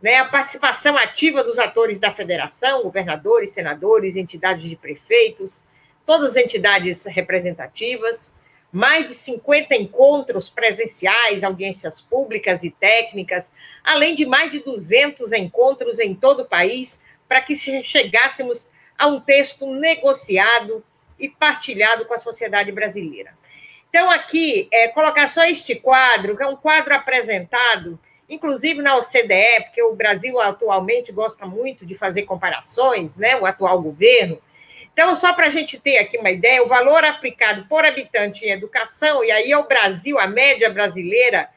A participação ativa dos atores da federação, governadores, senadores, entidades de prefeitos, todas as entidades representativas, mais de 50 encontros presenciais, audiências públicas e técnicas, além de mais de 200 encontros em todo o país, para que chegássemos a um texto negociado e partilhado com a sociedade brasileira. Então, aqui, colocar só este quadro, que é um quadro apresentado, inclusive na OCDE, porque o Brasil atualmente gosta muito de fazer comparações, né, o atual governo. Então, só para a gente ter aqui uma ideia, o valor aplicado por habitante em educação, e aí é o Brasil, a média brasileira,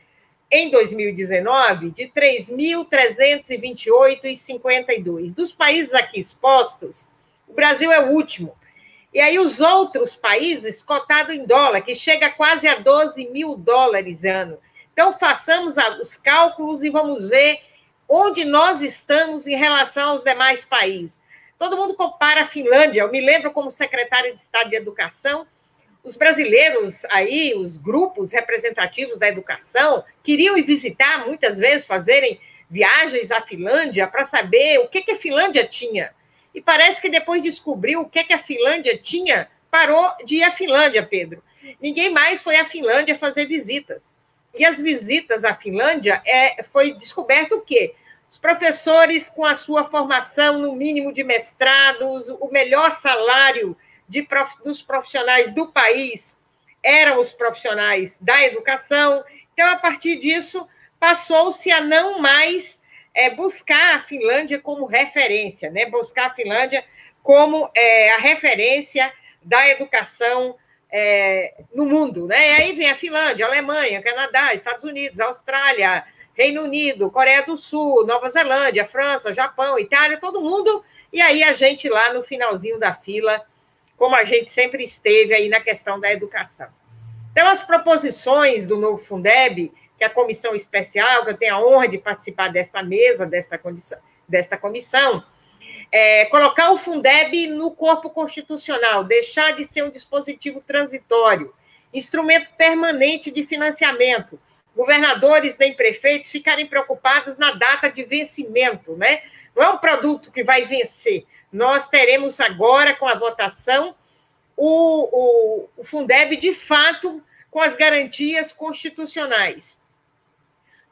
em 2019, de 3.328,52. Dos países aqui expostos, o Brasil é o último. E aí os outros países, cotado em dólar, que chega quase a 12 mil dólares ano. Então, façamos os cálculos e vamos ver onde nós estamos em relação aos demais países. Todo mundo compara a Finlândia. Eu me lembro, como secretária de Estado de Educação, os brasileiros aí, os grupos representativos da educação, queriam ir visitar, muitas vezes, fazerem viagens à Finlândia para saber o que a Finlândia tinha. E parece que depois descobriu o que a Finlândia tinha, parou de ir à Finlândia, Pedro. Ninguém mais foi à Finlândia fazer visitas. E as visitas à Finlândia, foi descoberto o quê? Os professores com a sua formação no mínimo de mestrados, o melhor salário dos profissionais do país eram os profissionais da educação. Então, a partir disso, passou-se a não mais buscar a Finlândia como referência, né? Buscar a Finlândia como a referência da educação no mundo, né? E aí vem a Finlândia, a Alemanha, Canadá, Estados Unidos, Austrália, Reino Unido, Coreia do Sul, Nova Zelândia, França, Japão, Itália, todo mundo, e aí a gente lá no finalzinho da fila, como a gente sempre esteve aí na questão da educação. Então, as proposições do novo Fundeb, que é a comissão especial, que eu tenho a honra de participar desta mesa, desta comissão, colocar o Fundeb no corpo constitucional, deixar de ser um dispositivo transitório, instrumento permanente de financiamento, governadores nem prefeitos ficarem preocupados na data de vencimento, né? Não é um produto que vai vencer. Nós teremos agora, com a votação, o Fundeb, de fato, com as garantias constitucionais.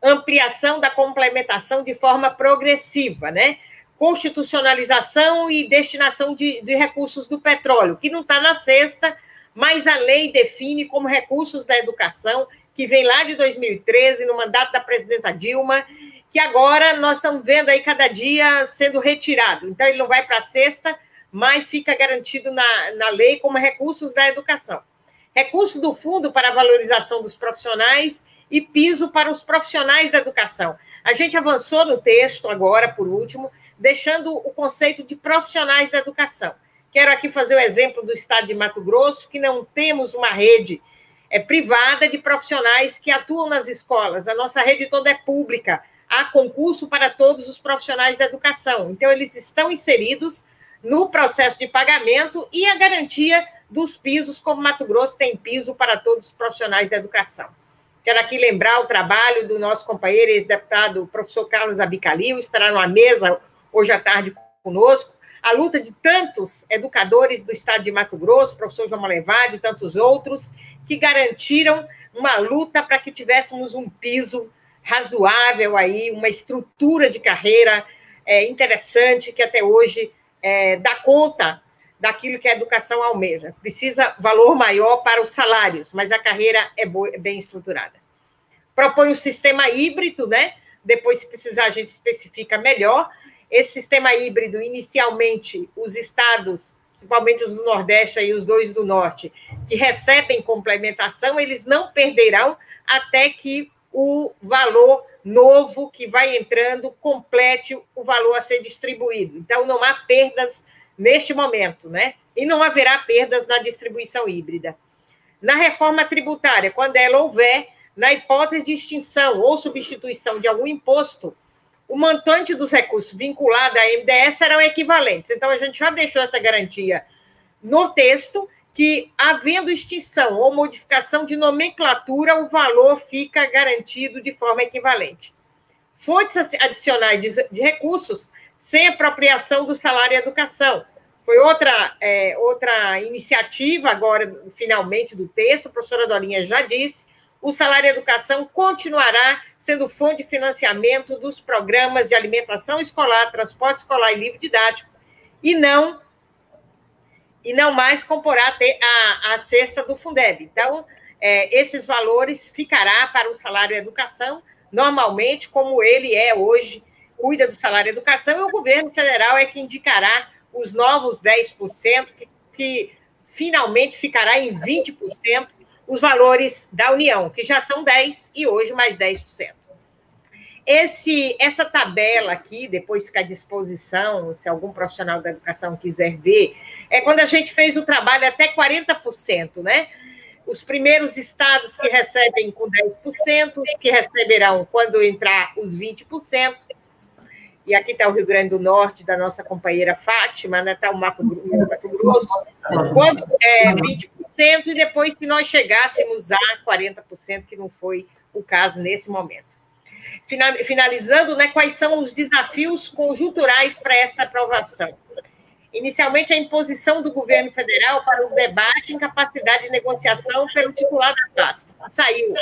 Ampliação da complementação de forma progressiva, né? Constitucionalização e destinação de recursos do petróleo, que não está na cesta, mas a lei define como recursos da educação, que vem lá de 2013, no mandato da presidenta Dilma, que agora nós estamos vendo aí cada dia sendo retirado. Então, ele não vai para a cesta, mas fica garantido na lei como recursos da educação. Recurso do Fundo para a Valorização dos Profissionais e piso para os profissionais da educação. A gente avançou no texto agora, por último, deixando o conceito de profissionais da educação. Quero aqui fazer o exemplo do estado de Mato Grosso, que não temos uma rede privada de profissionais que atuam nas escolas. A nossa rede toda é pública. Há concurso para todos os profissionais da educação. Então, eles estão inseridos no processo de pagamento e a garantia dos pisos, como Mato Grosso tem piso para todos os profissionais da educação. Quero aqui lembrar o trabalho do nosso companheiro ex-deputado, professor Carlos Abicalil, estará numa mesa hoje à tarde conosco. A luta de tantos educadores do estado de Mato Grosso, professor João Malevade e tantos outros, que garantiram uma luta para que tivéssemos um piso razoável aí, uma estrutura de carreira interessante, que até hoje dá conta daquilo que a educação almeja. Precisa valor maior para os salários, mas a carreira é bem estruturada. Propõe um sistema híbrido, né? Depois, se precisar, a gente especifica melhor. Esse sistema híbrido, inicialmente, os estados, principalmente os do Nordeste e os 2 do Norte, que recebem complementação, eles não perderão até que o valor novo que vai entrando complete o valor a ser distribuído. Então, não há perdas neste momento, né? E não haverá perdas na distribuição híbrida. Na reforma tributária, quando ela houver, na hipótese de extinção ou substituição de algum imposto, o montante dos recursos vinculado à MDS serão equivalentes. Então, a gente já deixou essa garantia no texto, que, havendo extinção ou modificação de nomenclatura, o valor fica garantido de forma equivalente. Fontes adicionais de recursos sem apropriação do salário e educação. Foi outra iniciativa, agora, finalmente, do texto, a professora Dorinha já disse, o salário e educação continuará sendo fonte de financiamento dos programas de alimentação escolar, transporte escolar e livro didático, e não mais comporá a cesta do Fundeb. Então, esses valores ficará para o salário e educação, normalmente, como ele é hoje, cuida do salário e educação, e o governo federal é que indicará os novos 10%, que finalmente ficará em 20%, os valores da União, que já são 10% e hoje mais 10%. Essa tabela aqui, depois fica à disposição, se algum profissional da educação quiser ver, é quando a gente fez o trabalho até 40%, né? Os primeiros estados que recebem com 10%, os que receberão quando entrar os 20%, e aqui está o Rio Grande do Norte, da nossa companheira Fátima, né? Está o Mato Grosso, quando 20%, e depois, se nós chegássemos a 40%, que não foi o caso nesse momento. Finalizando, né, quais são os desafios conjunturais para esta aprovação? Inicialmente, a imposição do governo federal para o debate em capacidade de negociação pelo titular da pasta. Saiu.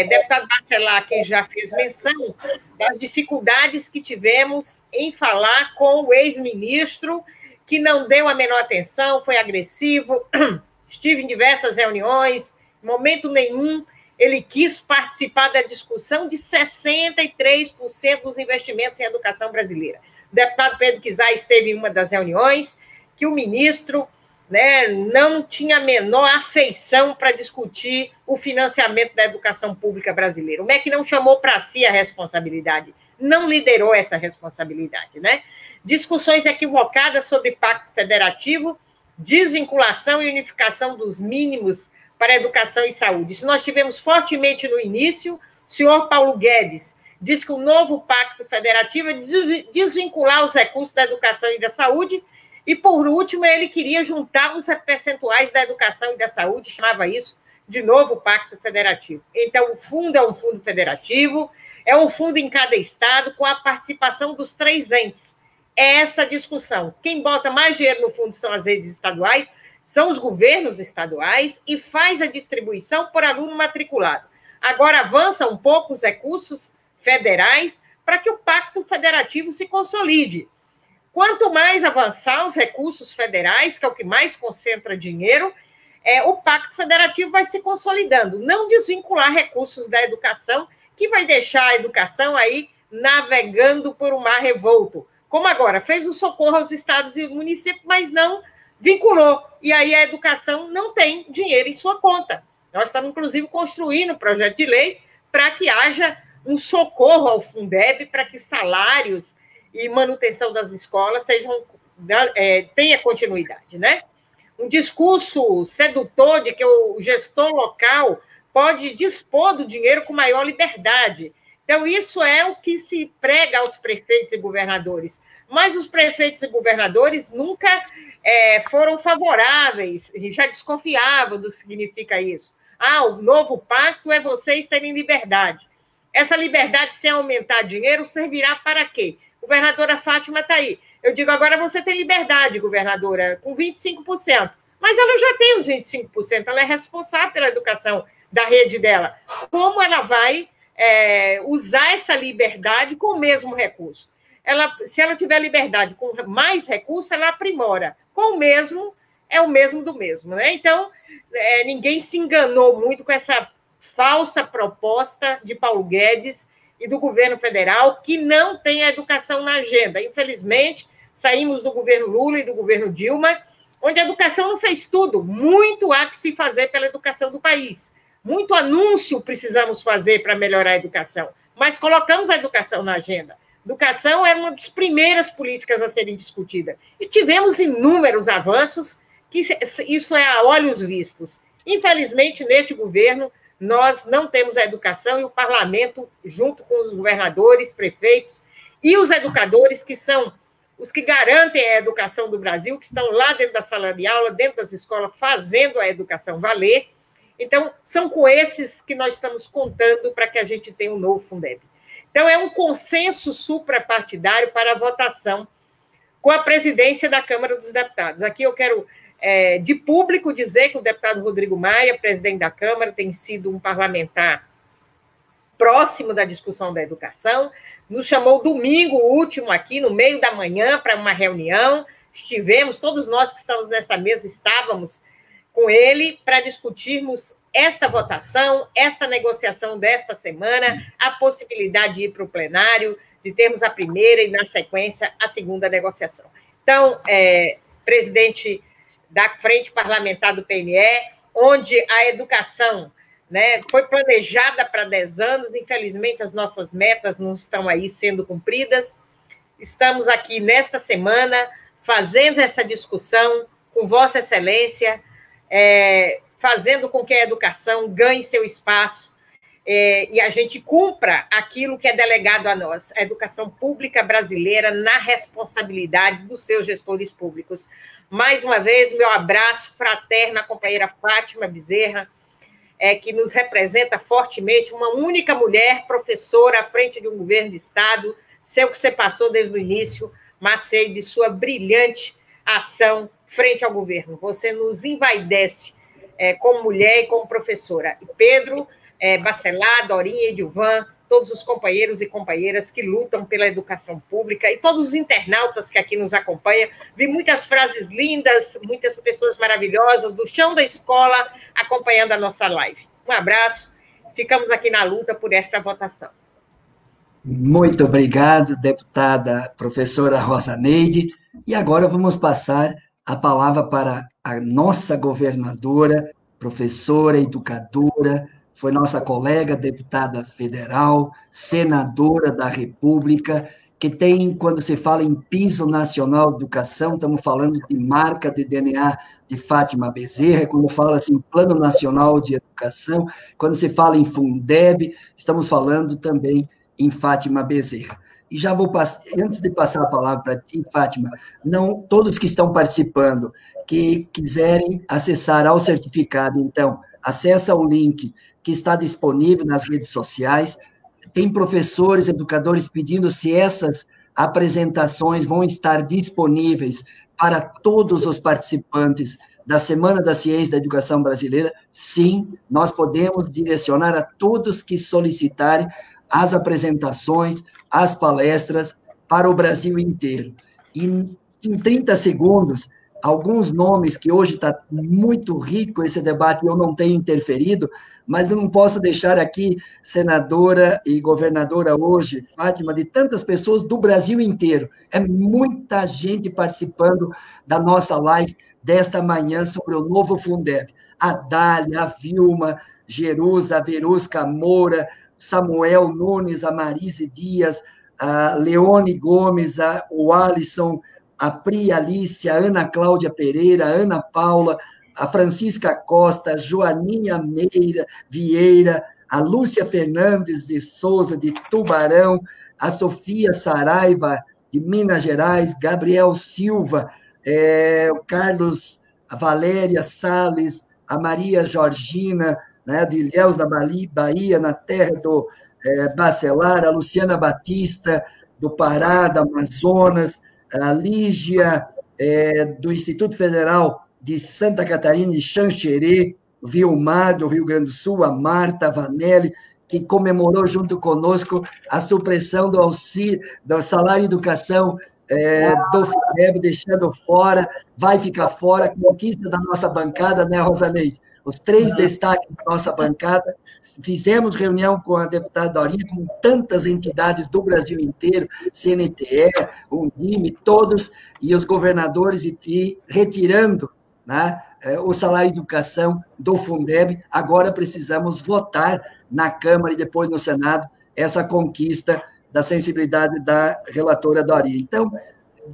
Deputado Bacelar, que já fez menção das dificuldades que tivemos em falar com o ex-ministro, que não deu a menor atenção, foi agressivo, estive em diversas reuniões, em momento nenhum ele quis participar da discussão de 63% dos investimentos em educação brasileira. O deputado Pedro Kizar esteve em uma das reuniões que o ministro, né, não tinha a menor afeição para discutir o financiamento da educação pública brasileira. O MEC não chamou para si a responsabilidade, não liderou essa responsabilidade, né? Discussões equivocadas sobre pacto federativo, desvinculação e unificação dos mínimos para educação e saúde. Isso nós tivemos fortemente no início. O senhor Paulo Guedes diz que o novo pacto federativo é desvincular os recursos da educação e da saúde, e, por último, ele queria juntar os percentuais da educação e da saúde, chamava isso de novo pacto federativo. Então, o fundo é um fundo federativo, é um fundo em cada estado, com a participação dos 3 entes. É essa a discussão. Quem bota mais dinheiro no fundo são as redes estaduais, são os governos estaduais, e faz a distribuição por aluno matriculado. Agora avança um pouco os recursos federais para que o pacto federativo se consolide. Quanto mais avançar os recursos federais, que é o que mais concentra dinheiro, o pacto federativo vai se consolidando. Não desvincular recursos da educação, que vai deixar a educação aí navegando por um mar revolto. Como agora, fez o socorro aos estados e municípios, mas não vinculou. E aí a educação não tem dinheiro em sua conta. Nós estamos, inclusive, construindo um projeto de lei para que haja um socorro ao Fundeb, para que salários e manutenção das escolas tenha continuidade, né? um discurso sedutor de que o gestor local pode dispor do dinheiro com maior liberdade. Então, isso é o que se prega aos prefeitos e governadores. Mas os prefeitos e governadores nunca foram favoráveis, já desconfiavam do que significa isso. O novo pacto é vocês terem liberdade. Essa liberdade, sem aumentar dinheiro, servirá para quê? Governadora Fátima está aí. Eu digo, agora você tem liberdade, governadora, com 25%. Mas ela já tem os 25%, ela é responsável pela educação da rede dela. Como ela vai usar essa liberdade com o mesmo recurso? Se ela tiver liberdade com mais recurso, ela aprimora. Com o mesmo, é o mesmo do mesmo, né? Então, ninguém se enganou muito com essa falsa proposta de Paulo Guedes e do governo federal, que não tem a educação na agenda. Infelizmente, saímos do governo Lula e do governo Dilma, onde a educação não fez tudo. Muito há que se fazer pela educação do país. Muito anúncio precisamos fazer para melhorar a educação, mas colocamos a educação na agenda. Educação era uma das primeiras políticas a serem discutidas. E tivemos inúmeros avanços, que isso é a olhos vistos. Infelizmente, neste governo, nós não temos a educação e o parlamento, junto com os governadores, prefeitos e os educadores, que são os que garantem a educação do Brasil, que estão lá dentro da sala de aula, dentro das escolas, fazendo a educação valer. Então, são com esses que nós estamos contando para que a gente tenha um novo Fundeb. Então, é um consenso suprapartidário para a votação com a presidência da Câmara dos Deputados. Aqui eu quero, de público, dizer que o deputado Rodrigo Maia, presidente da Câmara, tem sido um parlamentar próximo da discussão da educação, nos chamou domingo último aqui, no meio da manhã, para uma reunião, estivemos, todos nós que estamos nessa mesa estávamos com ele para discutirmos esta votação, esta negociação desta semana, a possibilidade de ir para o plenário, de termos a primeira e, na sequência, a segunda negociação. Então, presidente da Frente Parlamentar do PNE, onde a educação, né, foi planejada para 10 anos, infelizmente as nossas metas não estão aí sendo cumpridas. Estamos aqui nesta semana fazendo essa discussão com Vossa Excelência, fazendo com que a educação ganhe seu espaço e a gente cumpra aquilo que é delegado a nós, a educação pública brasileira na responsabilidade dos seus gestores públicos. Mais uma vez, meu abraço fraterno à companheira Fátima Bezerra, que nos representa fortemente, uma única mulher professora à frente de um governo de Estado. Sei o que você passou desde o início, mas sei de sua brilhante ação frente ao governo. Você nos envaidece como mulher e como professora. E Pedro, Bacelar, Dorinha, Edilvan, todos os companheiros e companheiras que lutam pela educação pública e todos os internautas que aqui nos acompanham. Vi muitas frases lindas, muitas pessoas maravilhosas do chão da escola acompanhando a nossa live. Um abraço, ficamos aqui na luta por esta votação. Muito obrigado, deputada professora Rosa Neide. E agora vamos passar a palavra para a nossa governadora, professora, educadora, foi nossa colega deputada federal, senadora da República, que tem, quando se fala em piso nacional de educação, estamos falando de marca de DNA de Fátima Bezerra, quando fala assim, Plano Nacional de Educação, quando se fala em Fundeb, estamos falando também em Fátima Bezerra. E já vou passar, antes de passar a palavra para ti, Fátima, não todos que estão participando, que quiserem acessar ao certificado, então, acessa o link que está disponível nas redes sociais. Tem professores, educadores pedindo se essas apresentações vão estar disponíveis para todos os participantes da Semana da Ciência da Educação Brasileira. Sim, nós podemos direcionar a todos que solicitarem as apresentações, as palestras para o Brasil inteiro. E em 30 segundos, alguns nomes que hoje está muito rico esse debate, eu não tenho interferido, mas eu não posso deixar aqui, senadora e governadora hoje, Fátima, de tantas pessoas do Brasil inteiro. É muita gente participando da nossa live desta manhã sobre o novo Fundeb. A Dália, a Vilma, Jerusa, a Verusca Moura, Samuel Nunes, a Marise Dias, a Leone Gomes, o Alisson, a Pri Alice, a Ana Cláudia Pereira, a Ana Paula, a Francisca Costa, a Joaninha Vieira, a Lúcia Fernandes de Souza, de Tubarão, a Sofia Saraiva, de Minas Gerais, Gabriel Silva, o Carlos, a Valéria Salles, a Maria Georgina, né, de Ilhéus da Bahia, na terra do Bacelar, a Luciana Batista, do Pará, do Amazonas, a Lígia, do Instituto Federal de Santa Catarina, de Xanxerê, Vilmar, do Rio Grande do Sul, a Marta Vanelli, que comemorou junto conosco a supressão do auxílio, do salário e educação do Fundeb, deixando fora, vai ficar fora, conquista da nossa bancada, né, Rosaneide? Os 3 destaques da nossa bancada. Fizemos reunião com a deputada Dorinha, com tantas entidades do Brasil inteiro, CNTE, Undime, todos, e os governadores, e retirando, né, o salário de educação do Fundeb. Agora precisamos votar na Câmara e depois no Senado essa conquista da sensibilidade da relatora Dorinha. Então,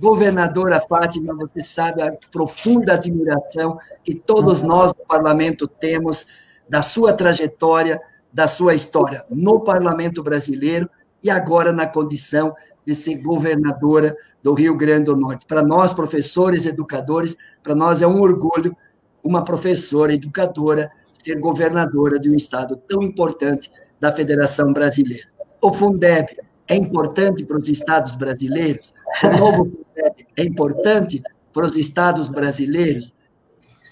governadora Fátima, você sabe a profunda admiração que todos nós do parlamento temos da sua trajetória, da sua história no parlamento brasileiro e agora na condição de ser governadora do Rio Grande do Norte. Para nós, professores, educadores, para nós é um orgulho uma professora, educadora, ser governadora de um estado tão importante da Federação Brasileira. O Fundeb é importante para os estados brasileiros? O novo Fundeb é importante para os estados brasileiros?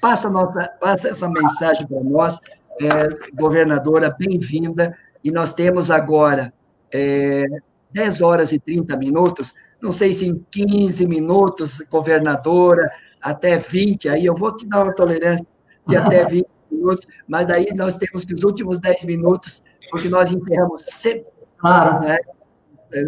Passa essa mensagem para nós, governadora, bem-vinda, e nós temos agora 10 horas e 30 minutos, não sei se em 15 minutos, governadora, até 20, aí eu vou te dar uma tolerância de até 20 minutos, mas daí nós temos que os últimos 10 minutos, porque nós encerramos sempre, né,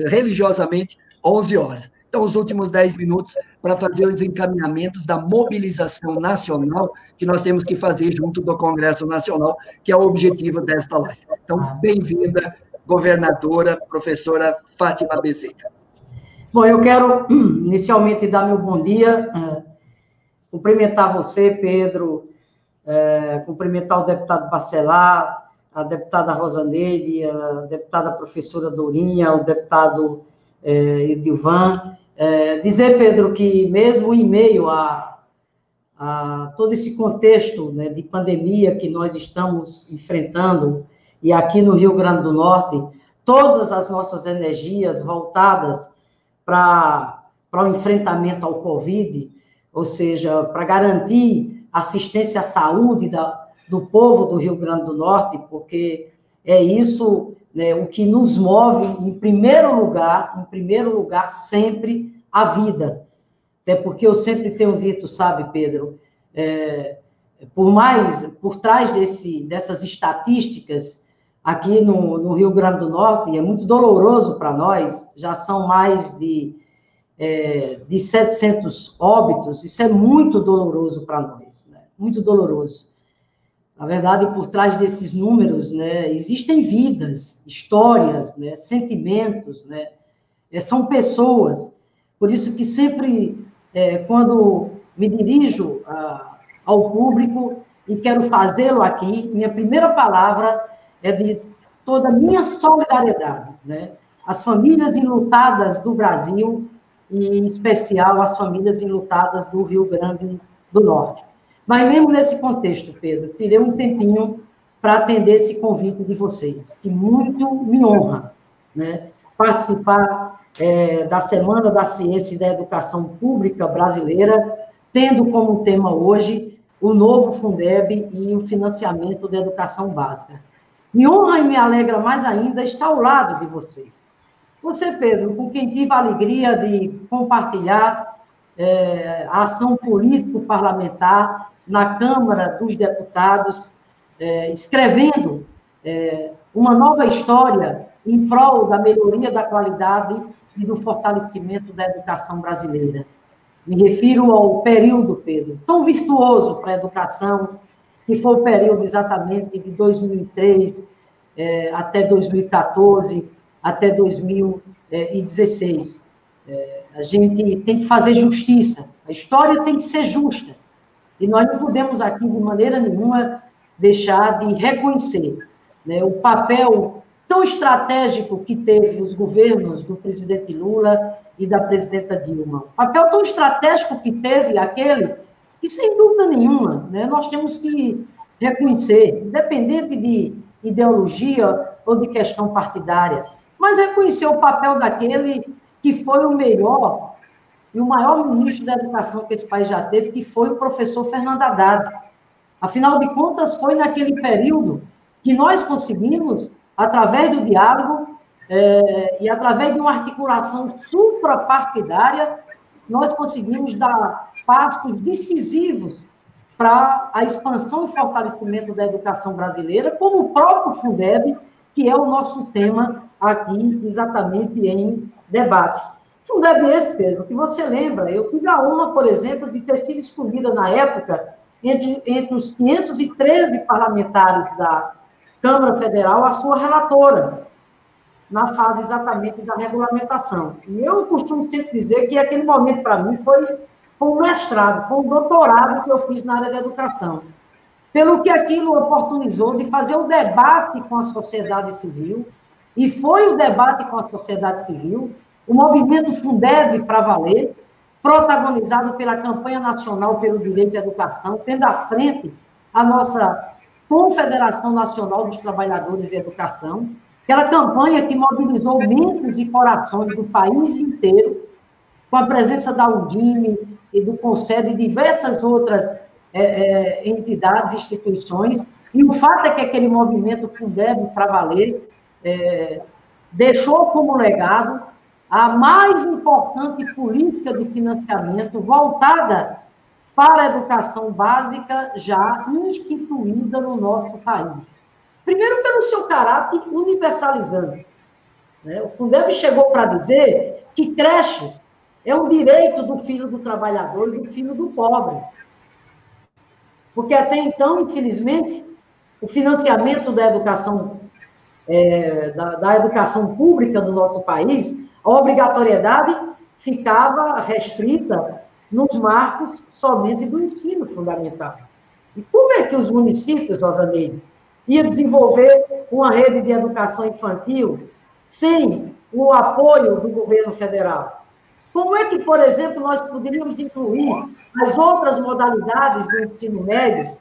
religiosamente, 11 horas. Então, os últimos 10 minutos para fazer os encaminhamentos da mobilização nacional que nós temos que fazer junto do Congresso Nacional, que é o objetivo desta live. Então, bem-vinda, governadora, professora Fátima Bezerra. Bom, eu quero inicialmente dar meu bom dia, cumprimentar você, Pedro, cumprimentar o deputado Bacelar, a deputada Rosaneide, a deputada professora Dorinha, o deputado Edilvan. Dizer, Pedro, que mesmo em meio a todo esse contexto, né, de pandemia que nós estamos enfrentando, e aqui no Rio Grande do Norte, todas as nossas energias voltadas para o enfrentamento ao Covid, ou seja, para garantir assistência à saúde do povo do Rio Grande do Norte, porque é isso, né, o que nos move, em primeiro lugar, sempre a vida. Até porque eu sempre tenho dito, sabe, Pedro, por trás dessas estatísticas, aqui no Rio Grande do Norte, e é muito doloroso para nós, já são mais de 700 óbitos, isso é muito doloroso para nós, né? Muito doloroso. Na verdade, por trás desses números, né, existem vidas, histórias, né, sentimentos, né, são pessoas. Por isso que sempre, quando me dirijo ao público e quero fazê-lo aqui, minha primeira palavra é de toda a minha solidariedade, né? As famílias enlutadas do Brasil, e em especial as famílias enlutadas do Rio Grande do Norte. Mas mesmo nesse contexto, Pedro, tirei um tempinho para atender esse convite de vocês, que muito me honra, né? Participar da Semana da Ciência e da Educação Pública Brasileira, tendo como tema hoje o novo Fundeb e o financiamento da educação básica. Me honra e me alegra mais ainda estar ao lado de vocês. Você, Pedro, com quem tive a alegria de compartilhar a ação político-parlamentar na Câmara dos Deputados, escrevendo uma nova história em prol da melhoria da qualidade e do fortalecimento da educação brasileira. Me refiro ao período, Pedro, tão virtuoso para a educação, que foi o período exatamente de 2003 até 2014, até 2016. A gente tem que fazer justiça, a história tem que ser justa, e nós não podemos aqui, de maneira nenhuma, deixar de reconhecer, né, o papel tão estratégico que teve os governos do presidente Lula e da presidenta Dilma. O papel tão estratégico que teve aquele que, sem dúvida nenhuma, né, nós temos que reconhecer, independente de ideologia ou de questão partidária, mas reconhecer o papel daquele que foi o melhor e o maior ministro da educação que esse país já teve, que foi o professor Fernando Haddad. Afinal de contas, foi naquele período que nós conseguimos, através do diálogo e através de uma articulação suprapartidária, nós conseguimos dar passos decisivos para a expansão e fortalecimento da educação brasileira, como o próprio Fundeb, que é o nosso tema aqui, exatamente em debate. Fundeb esse, Pedro, que você lembra, eu tive a honra, por exemplo, de ter sido escolhida na época, entre os 513 parlamentares da Câmara Federal, a sua relatora, na fase exatamente da regulamentação. E eu costumo sempre dizer que aquele momento, para mim, foi um mestrado, foi um doutorado que eu fiz na área da educação. Pelo que aquilo oportunizou de fazer o debate com a sociedade civil, e foi o debate com a sociedade civil, o movimento Fundeb para valer, protagonizado pela campanha nacional pelo direito à educação, tendo à frente a nossa Confederação Nacional dos Trabalhadores de Educação, aquela campanha que mobilizou mentes e corações do país inteiro, com a presença da Undime e do Conselho e diversas outras entidades, instituições, e o fato é que aquele movimento Fundeb para valer deixou como legado a mais importante política de financiamento voltada para a educação básica já instituída no nosso país. Primeiro, pelo seu caráter universalizante. O Fundeb chegou para dizer que creche é um direito do filho do trabalhador e do filho do pobre. Porque até então, infelizmente, o financiamento da educação, da educação pública do nosso país, a obrigatoriedade ficava restrita nos marcos somente do ensino fundamental. E como é que os municípios, Rosaneide, iam desenvolver uma rede de educação infantil sem o apoio do governo federal? Como é que, por exemplo, nós poderíamos incluir as outras modalidades do ensino médio,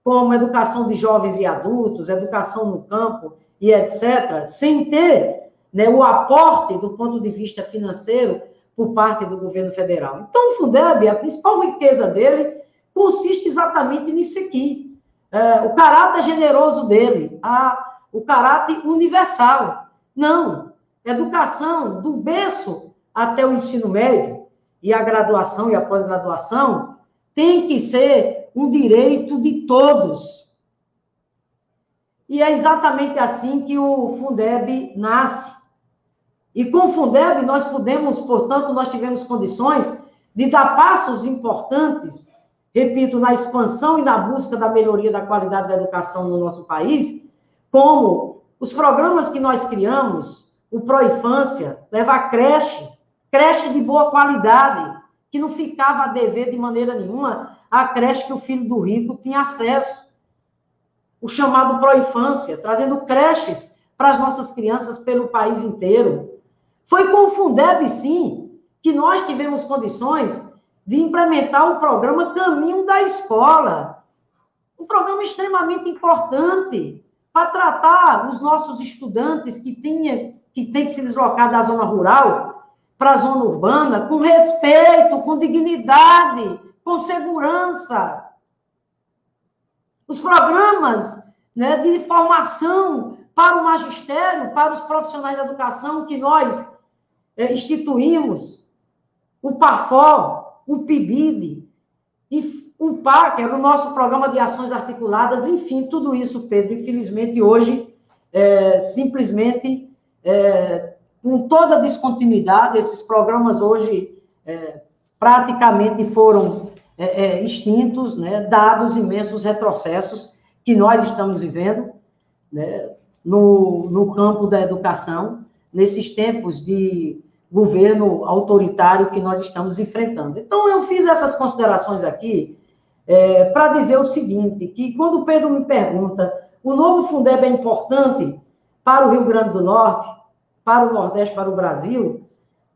como educação de jovens e adultos, educação no campo e etc., sem ter o aporte do ponto de vista financeiro por parte do governo federal? Então, o Fundeb, a principal riqueza dele consiste exatamente nisso aqui. O caráter generoso dele, o caráter universal. Não, educação do berço até o ensino médio e a graduação e a pós-graduação tem que ser um direito de todos. E é exatamente assim que o Fundeb nasce. E com o Fundeb nós podemos, portanto, nós tivemos condições de dar passos importantes, repito, na expansão e na busca da melhoria da qualidade da educação no nosso país, como os programas que nós criamos, o Proinfância, levar creche de boa qualidade, que não ficava a dever de maneira nenhuma a creche que o filho do rico tinha acesso. O chamado Proinfância, trazendo creches para as nossas crianças pelo país inteiro. Foi com o Fundeb, sim, que nós tivemos condições de implementar o programa Caminho da Escola, um programa extremamente importante para tratar os nossos estudantes que têm que se deslocar da zona rural para a zona urbana com respeito, com dignidade, com segurança. Os programas de formação para o magistério, para os profissionais da educação que nós instituímos, o PAFO, o PIBID, e o PAC, que era o nosso programa de ações articuladas, enfim, tudo isso, Pedro, infelizmente, hoje, simplesmente, com toda a descontinuidade, esses programas hoje praticamente foram extintos, dados imensos retrocessos que nós estamos vivendo no campo da educação, nesses tempos de governo autoritário que nós estamos enfrentando. Então, eu fiz essas considerações aqui para dizer o seguinte, que quando o Pedro me pergunta, o novo Fundeb é importante para o Rio Grande do Norte, para o Nordeste, para o Brasil,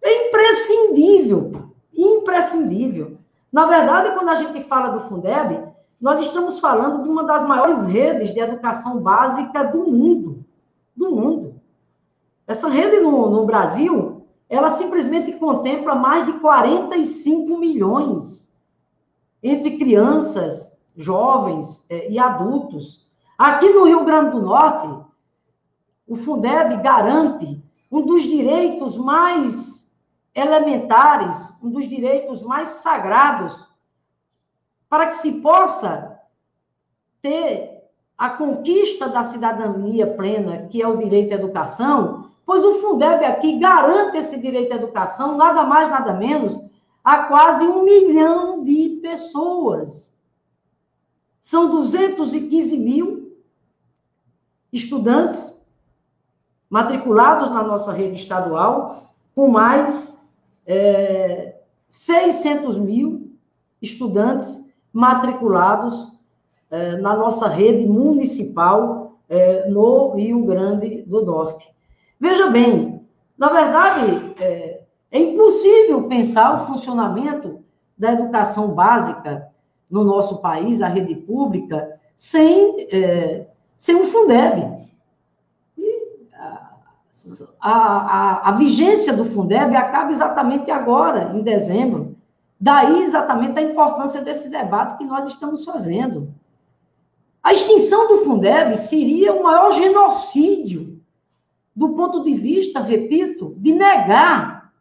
é imprescindível, imprescindível. Na verdade, quando a gente fala do Fundeb, nós estamos falando de uma das maiores redes de educação básica do mundo. Do mundo. Essa rede no Brasil, ela simplesmente contempla mais de 45 milhões entre crianças, jovens e adultos. Aqui no Rio Grande do Norte, o Fundeb garante um dos direitos mais elementares, um dos direitos mais sagrados, para que se possa ter a conquista da cidadania plena, que é o direito à educação, pois o Fundeb aqui garante esse direito à educação, nada mais, nada menos, a quase 1 milhão de pessoas. São 215 mil estudantes matriculados na nossa rede estadual, com mais 600 mil estudantes matriculados na nossa rede municipal no Rio Grande do Norte. Veja bem, na verdade, é impossível pensar o funcionamento da educação básica no nosso país, a rede pública, sem o Fundeb. A vigência do Fundeb acaba exatamente agora, em dezembro. Daí, exatamente, a importância desse debate que nós estamos fazendo. A extinção do Fundeb seria o maior genocídio do ponto de vista, repito, de negar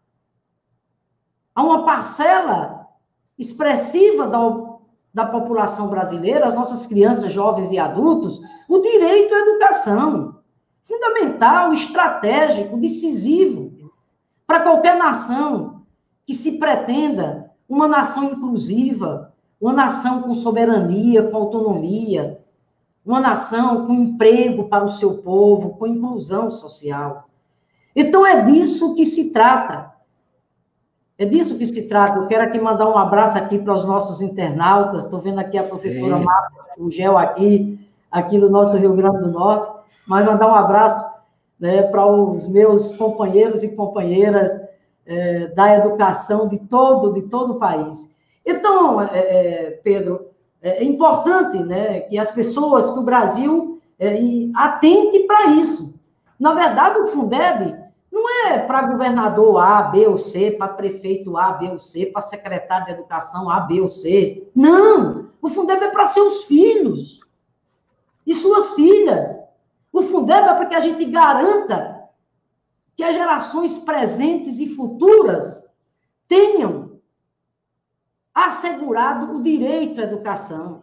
a uma parcela expressiva da população brasileira, as nossas crianças, jovens e adultos, o direito à educação. Fundamental, estratégico, decisivo para qualquer nação que se pretenda uma nação inclusiva, uma nação com soberania, com autonomia, uma nação com emprego para o seu povo, com inclusão social. Então, é disso que se trata. É disso que se trata. Eu quero aqui mandar um abraço aqui para os nossos internautas. Estou vendo aqui a professora Marta, o Gel aqui no nosso Rio Grande do Norte. Mas mandar um abraço, né, para os meus companheiros e companheiras da educação de todo o país. Então, Pedro, é importante, né, que as pessoas, que o Brasil atente para isso. Na verdade, o Fundeb não é para governador A, B ou C, para prefeito A, B ou C, para secretário de educação A, B ou C. Não! O Fundeb é para seus filhos e suas filhas. O Fundeb é para que a gente garanta que as gerações presentes e futuras tenham assegurado o direito à educação,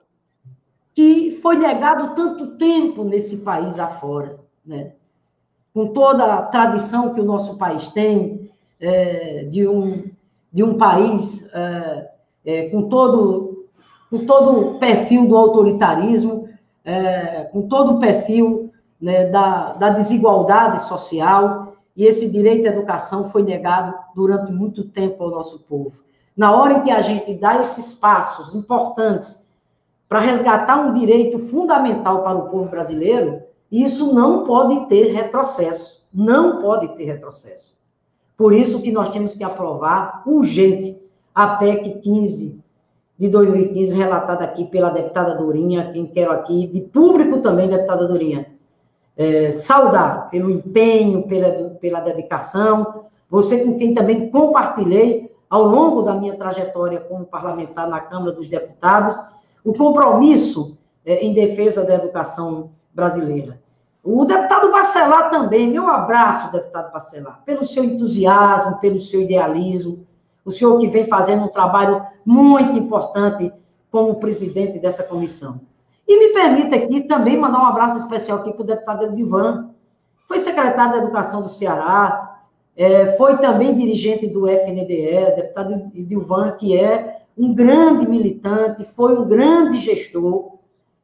que foi negado tanto tempo nesse país afora, né? Com toda a tradição que o nosso país tem, de um país com todo o perfil do autoritarismo, com todo o perfil, né, da desigualdade social, e esse direito à educação foi negado durante muito tempo ao nosso povo. Na hora em que a gente dá esses passos importantes para resgatar um direito fundamental para o povo brasileiro, isso não pode ter retrocesso. Não pode ter retrocesso. Por isso que nós temos que aprovar urgente a PEC 15 de 2015, relatada aqui pela deputada Dorinha, quem quero aqui, de público também, deputada Dorinha. Saudar pelo empenho, pela dedicação, você com quem também compartilhei ao longo da minha trajetória como parlamentar na Câmara dos Deputados, o compromisso em defesa da educação brasileira. O deputado Bacelar também, meu abraço, deputado Bacelar, pelo seu entusiasmo, pelo seu idealismo, o senhor que vem fazendo um trabalho muito importante como presidente dessa comissão. E me permita aqui também mandar um abraço especial aqui para o deputado Edilvan, foi secretário da Educação do Ceará, foi também dirigente do FNDE, deputado Edilvan, que é um grande militante, foi um grande gestor,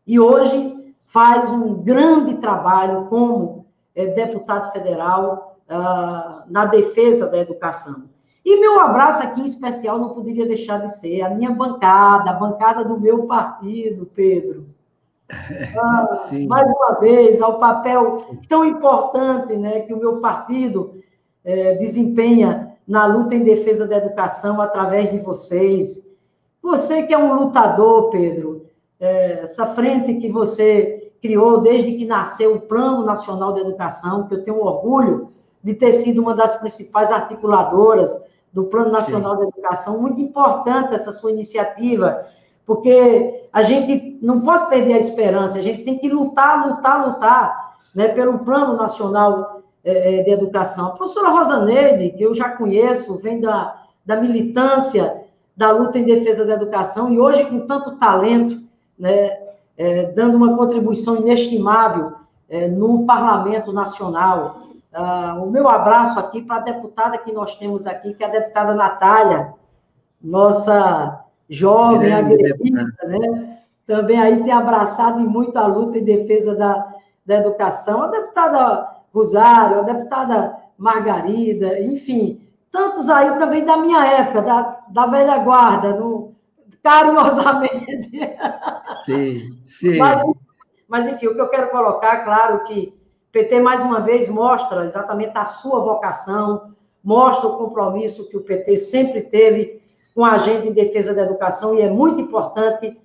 e hoje faz um grande trabalho como deputado federal na defesa da educação. E meu abraço aqui em especial não poderia deixar de ser a minha bancada, a bancada do meu partido, Pedro. Mais uma vez, ao papel tão importante, né, que o meu partido desempenha na luta em defesa da educação através de vocês. Você que é um lutador, Pedro, essa frente que você criou desde que nasceu o Plano Nacional de Educação, que eu tenho orgulho de ter sido uma das principais articuladoras do Plano Nacional de Educação. Muito importante essa sua iniciativa, porque a gente não pode perder a esperança, a gente tem que lutar, né, pelo Plano Nacional de Educação. A professora Rosaneide, que eu já conheço, vem da militância da luta em defesa da educação, e hoje com tanto talento, né, dando uma contribuição inestimável no Parlamento Nacional. O meu abraço aqui para a deputada que nós temos aqui, que é a deputada Natália, nossa jovem, aguerrida, né? Também aí tem abraçado muito a luta em defesa da educação. A deputada Rosário, a deputada Margarida, enfim, tantos aí também da minha época, da velha guarda, carinhosamente. Sim. Mas, enfim, o que eu quero colocar, claro que o PT, mais uma vez, mostra exatamente a sua vocação, mostra o compromisso que o PT sempre teve com a agenda em defesa da educação, e é muito importante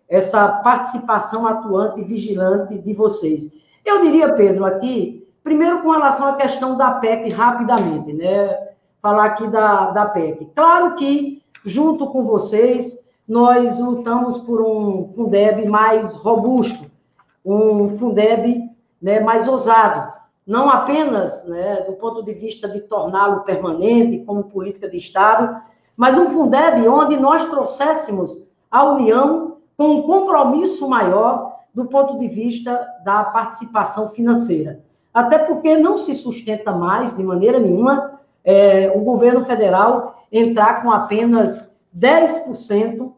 essa participação atuante e vigilante de vocês. Eu diria, Pedro, aqui, primeiro com relação à questão da PEC, rapidamente, né? Falar aqui da PEC. Claro que, junto com vocês, nós lutamos por um Fundeb mais robusto, um Fundeb, né, mais ousado, não apenas, né, do ponto de vista de torná-lo permanente como política de Estado, mas um Fundeb onde nós trouxéssemos a União com um compromisso maior do ponto de vista da participação financeira. Até porque não se sustenta mais, de maneira nenhuma, o governo federal entrar com apenas 10%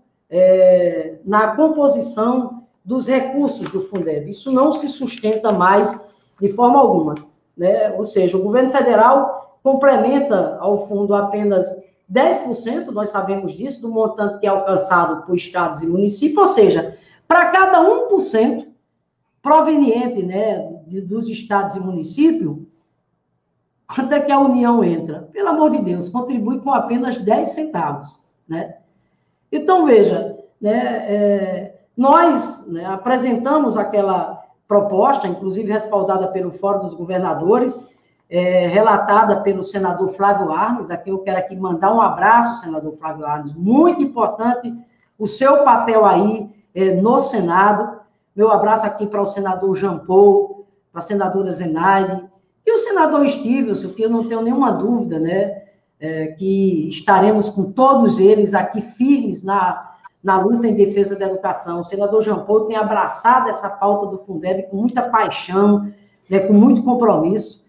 na composição dos recursos do Fundeb. Isso não se sustenta mais de forma alguma, né? Ou seja, o governo federal complementa ao fundo apenas 10%, nós sabemos disso, do montante que é alcançado por estados e municípios, ou seja, para cada 1% proveniente, né, dos estados e municípios, quanto é que a União entra? Pelo amor de Deus, contribui com apenas 10 centavos, né? Então, veja, né, nós, né, apresentamos aquela proposta, inclusive respaldada pelo Fórum dos Governadores, relatada pelo senador Flávio Arnes, a quem eu quero aqui mandar um abraço, senador Flávio Arnes, muito importante o seu papel aí no Senado. Meu abraço aqui para o senador Jean Paul, para a senadora Zenaide, e o senador Stevenson, que eu não tenho nenhuma dúvida, né, que estaremos com todos eles aqui firmes na luta em defesa da educação. O senador Jean Paul tem abraçado essa pauta do Fundeb com muita paixão, né, com muito compromisso,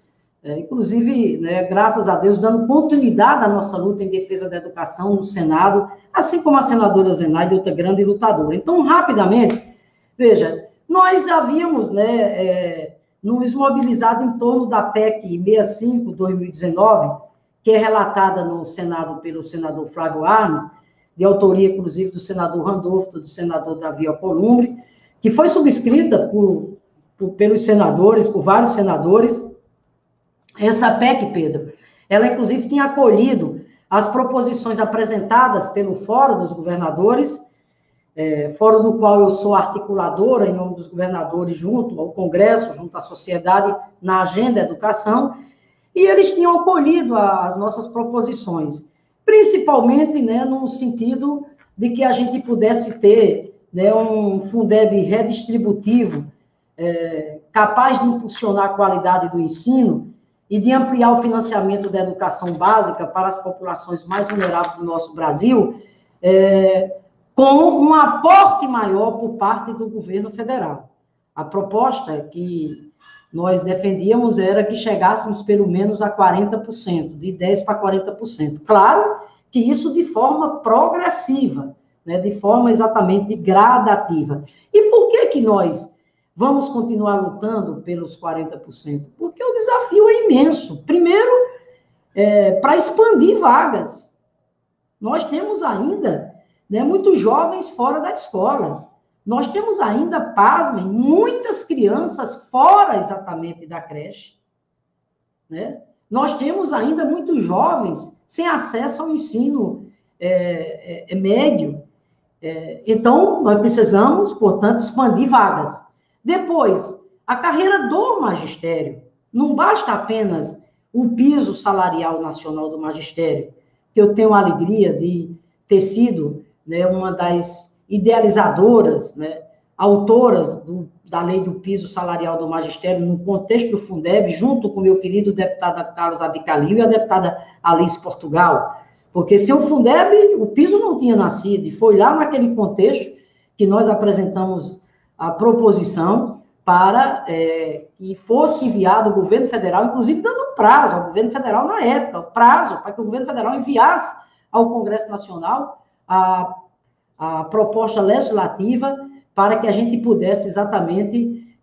inclusive, né, graças a Deus, dando continuidade à nossa luta em defesa da educação no Senado, assim como a senadora Zenaide, outra grande lutadora. Então, rapidamente, veja, nós havíamos, né, nos mobilizado em torno da PEC 65/2019, que é relatada no Senado pelo senador Flávio Arnes, de autoria, inclusive, do senador Randolfo, do senador Davi Alcolumbre, que foi subscrita pelos senadores, por vários senadores. Essa PEC, Pedro, ela, inclusive, tinha acolhido as proposições apresentadas pelo Fórum dos Governadores, fórum do qual eu sou articuladora, em nome dos governadores, junto ao Congresso, junto à sociedade, na agenda educação, e eles tinham acolhido as nossas proposições, principalmente, né, no sentido de que a gente pudesse ter, né, um Fundeb redistributivo, capaz de impulsionar a qualidade do ensino e de ampliar o financiamento da educação básica para as populações mais vulneráveis do nosso Brasil, com um aporte maior por parte do governo federal. A proposta que nós defendíamos era que chegássemos pelo menos a 40%, de 10% para 40%. Claro que isso de forma progressiva, né, de forma exatamente gradativa. E por que nós vamos continuar lutando pelos 40%? Porque o desafio é imenso. Primeiro, para expandir vagas. Nós temos ainda, né, muitos jovens fora da escola. Nós temos ainda, pasmem, muitas crianças fora exatamente da creche. Né? Nós temos ainda muitos jovens sem acesso ao ensino médio. Então, nós precisamos, portanto, expandir vagas. Depois, a carreira do magistério. Não basta apenas o piso salarial nacional do magistério, que eu tenho a alegria de ter sido, né, uma das idealizadoras, né, autoras da lei do piso salarial do magistério no contexto do Fundeb, junto com o meu querido deputado Carlos Abicalil e a deputada Alice Portugal. Porque sem o Fundeb, o piso não tinha nascido, e foi lá naquele contexto que nós apresentamos a proposição para que fosse enviado ao governo federal, inclusive dando prazo ao governo federal na época, prazo para que o governo federal enviasse ao Congresso Nacional a proposta legislativa para que a gente pudesse exatamente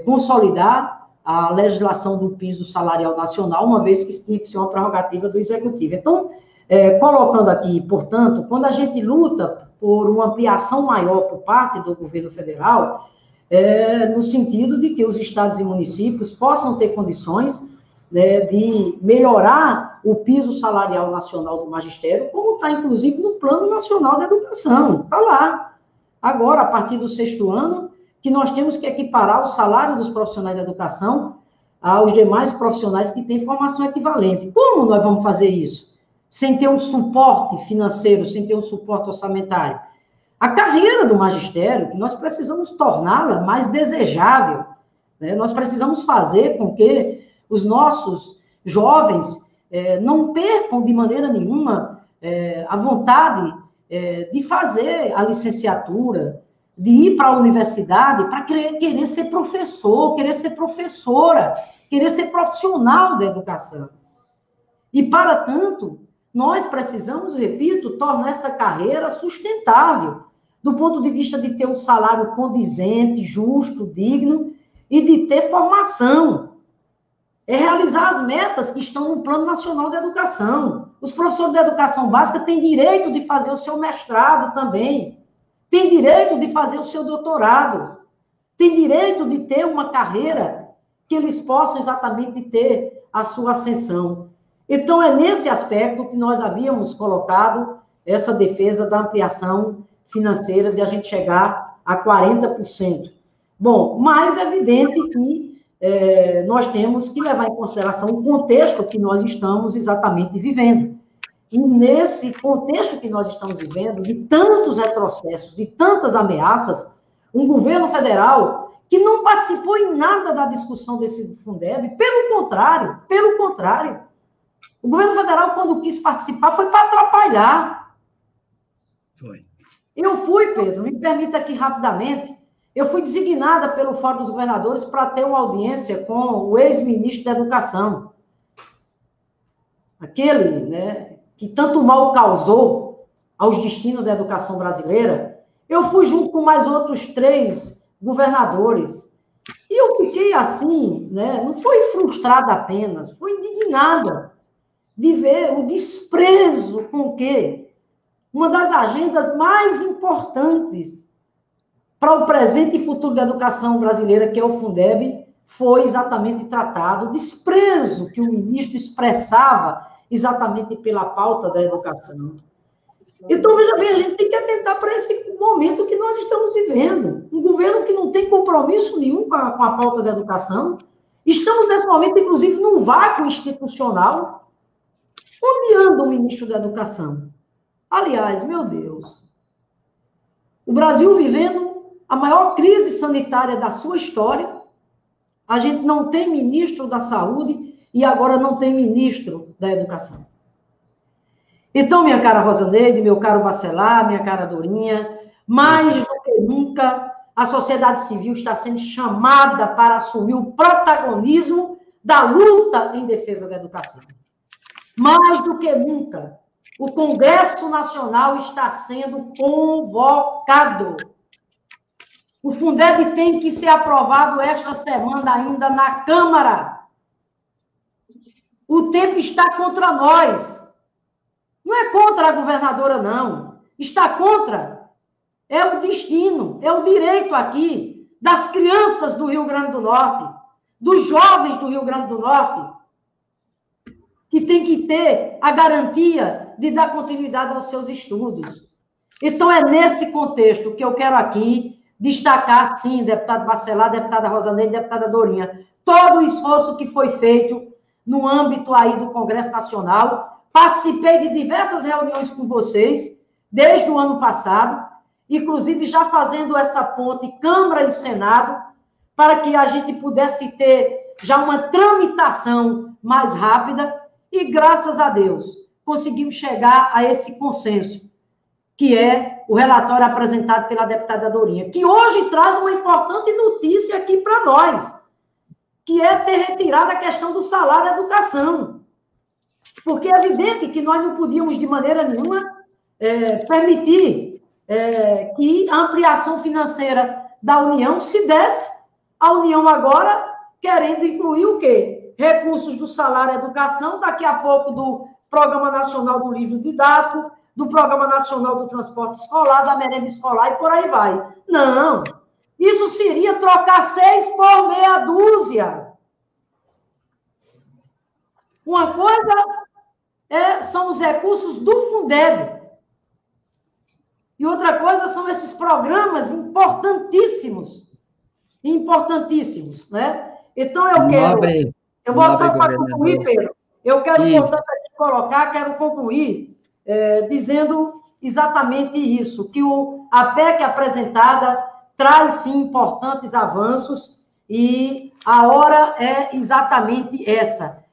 consolidar a legislação do piso salarial nacional, uma vez que isso tinha que ser uma prerrogativa do Executivo. Então, colocando aqui, portanto, quando a gente luta por uma ampliação maior por parte do governo federal, no sentido de que os estados e municípios possam ter condições, né, de melhorar o piso salarial nacional do magistério, como está, inclusive, no Plano Nacional da Educação. Está lá. Agora, a partir do 6º ano, que nós temos que equiparar o salário dos profissionais da educação aos demais profissionais que têm formação equivalente. Como nós vamos fazer isso? Sem ter um suporte financeiro, sem ter um suporte orçamentário. A carreira do magistério, que nós precisamos torná-la mais desejável, né? Nós precisamos fazer com que os nossos jovens não percam de maneira nenhuma a vontade de fazer a licenciatura, de ir para a universidade para querer ser professor, querer ser professora, querer ser profissional da educação. E, para tanto, nós precisamos, repito, tornar essa carreira sustentável, do ponto de vista de ter um salário condizente, justo, digno, e de ter formação. Realizar as metas que estão no Plano Nacional da Educação. Os professores da educação básica têm direito de fazer o seu mestrado também, têm direito de fazer o seu doutorado, têm direito de ter uma carreira que eles possam exatamente ter a sua ascensão. Então, é nesse aspecto que nós havíamos colocado essa defesa da ampliação financeira, de a gente chegar a 40%. Bom, mas é evidente que nós temos que levar em consideração o contexto que nós estamos exatamente vivendo. E nesse contexto que nós estamos vivendo, de tantos retrocessos, de tantas ameaças, um governo federal que não participou em nada da discussão desse Fundeb, pelo contrário, o governo federal, quando quis participar, foi para atrapalhar. Foi. Eu fui, Pedro, me permita aqui rapidamente, eu fui designada pelo Fórum dos Governadores para ter uma audiência com o ex-ministro da Educação. Aquele, né, que tanto mal causou aos destinos da educação brasileira. Eu fui junto com mais outros 3 governadores. E eu fiquei assim, né, não foi frustrada apenas, fui indignada de ver o desprezo com que uma das agendas mais importantes para o presente e futuro da educação brasileira, que é o Fundeb, foi exatamente tratado, o desprezo que o ministro expressava exatamente pela pauta da educação. Então, veja bem, a gente tem que atentar para esse momento que nós estamos vivendo. Um governo que não tem compromisso nenhum com a pauta da educação. Estamos, nesse momento, inclusive, num vácuo institucional. Onde anda o ministro da Educação? Aliás, meu Deus, o Brasil vivendo a maior crise sanitária da sua história, a gente não tem ministro da Saúde e agora não tem ministro da Educação. Então, minha cara Rosaneide, meu caro Bacelar, minha cara Dorinha, mais do que nunca, a sociedade civil está sendo chamada para assumir o protagonismo da luta em defesa da educação. Mais do que nunca, o Congresso Nacional está sendo convocado. O Fundeb tem que ser aprovado esta semana ainda na Câmara. O tempo está contra nós. Não é contra a governadora, não. Está contra. É o destino, é o direito aqui das crianças do Rio Grande do Norte, dos jovens do Rio Grande do Norte, que tem que ter a garantia de dar continuidade aos seus estudos. Então, é nesse contexto que eu quero aqui destacar, sim, deputado Bacelar, deputada Rosaneide, deputada Dorinha, todo o esforço que foi feito no âmbito aí do Congresso Nacional. Participei de diversas reuniões com vocês, desde o ano passado, inclusive já fazendo essa ponte Câmara e Senado, para que a gente pudesse ter já uma tramitação mais rápida, e graças a Deus conseguimos chegar a esse consenso, que é o relatório apresentado pela deputada Dorinha, que hoje traz uma importante notícia aqui para nós, que é ter retirado a questão do salário da educação. Porque é evidente que nós não podíamos, de maneira nenhuma, permitir que a ampliação financeira da União se desse. A União agora querendo incluir o quê? Recursos do salário da educação, daqui a pouco do Programa Nacional do Livro Didático, do Programa Nacional do Transporte Escolar, da merenda escolar e por aí vai. Não, isso seria trocar 6 por meia dúzia. Uma coisa são os recursos do Fundeb. E outra coisa são esses programas importantíssimos. Importantíssimos, né? Então, eu quero... Eu vou só para concluir, Pedro. Eu quero, portanto, quero concluir dizendo exatamente isso, que a PEC apresentada traz, sim, importantes avanços e a hora é exatamente essa,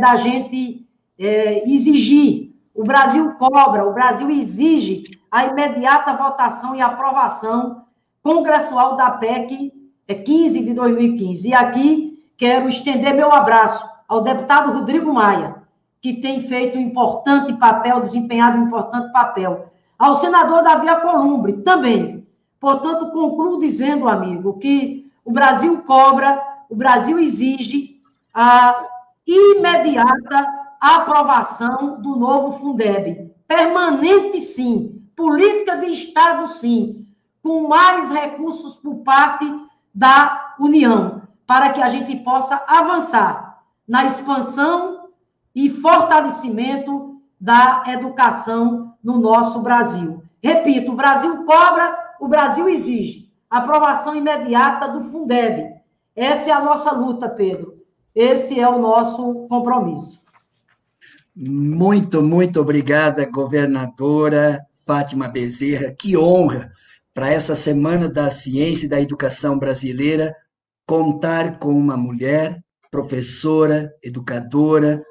da gente exigir. O Brasil cobra, o Brasil exige a imediata votação e aprovação congressual da PEC 15 de 2015. E aqui quero estender meu abraço ao deputado Rodrigo Maia, que tem feito um importante papel, desempenhado um importante papel. Ao senador Davi Alcolumbre, também. Portanto, concluo dizendo, amigo, que o Brasil cobra, o Brasil exige a imediata aprovação do novo Fundeb. Permanente, sim. Política de Estado, sim. Com mais recursos por parte da União, para que a gente possa avançar na expansão e fortalecimento da educação no nosso Brasil. Repito, o Brasil cobra, o Brasil exige aprovação imediata do Fundeb. Essa é a nossa luta, Pedro. Esse é o nosso compromisso. Muito, muito obrigada, governadora Fátima Bezerra. Que honra para essa Semana da Ciência e da Educação Brasileira contar com uma mulher, professora, educadora,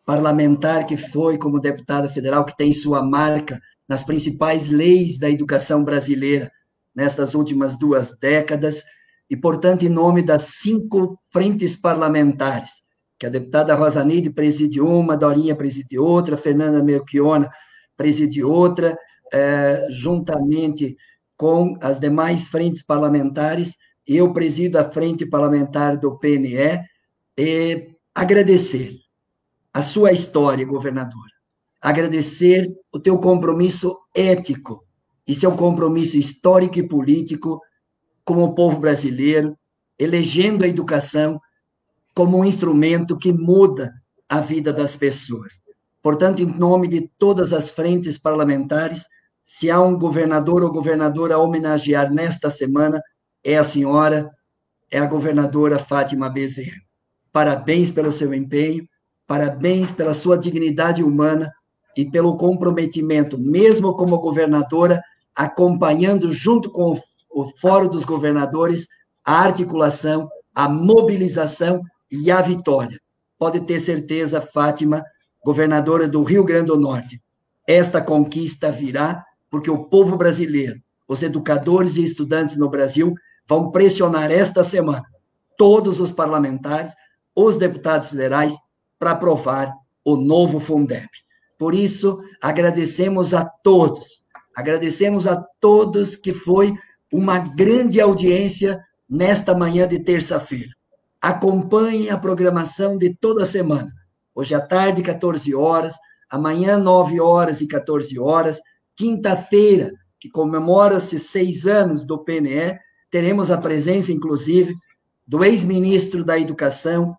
parlamentar que foi como deputada federal, que tem sua marca nas principais leis da educação brasileira nestas últimas 2 décadas, e, portanto, em nome das 5 frentes parlamentares, que a deputada Rosaneide preside uma, Dorinha preside outra, Fernanda Melchiona preside outra, juntamente com as demais frentes parlamentares, eu presido a frente parlamentar do PNE, e agradecer a sua história, governadora, agradecer o teu compromisso ético e seu compromisso histórico e político com o povo brasileiro, elegendo a educação como um instrumento que muda a vida das pessoas. Portanto, em nome de todas as frentes parlamentares, se há um governador ou governadora a homenagear nesta semana, é a senhora, é a governadora Fátima Bezerra. Parabéns pelo seu empenho, parabéns pela sua dignidade humana e pelo comprometimento, mesmo como governadora, acompanhando junto com o Fórum dos Governadores a articulação, a mobilização e a vitória. Pode ter certeza, Fátima, governadora do Rio Grande do Norte, esta conquista virá porque o povo brasileiro, os educadores e estudantes no Brasil vão pressionar esta semana todos os parlamentares, os deputados federais, para aprovar o novo Fundeb. Por isso, agradecemos a todos que foi uma grande audiência nesta manhã de terça-feira. Acompanhem a programação de toda a semana. Hoje à tarde, 14 horas, amanhã, 9 horas e 14 horas, quinta-feira, que comemora-se 6 anos do PNE, teremos a presença, inclusive, do ex-ministro da Educação,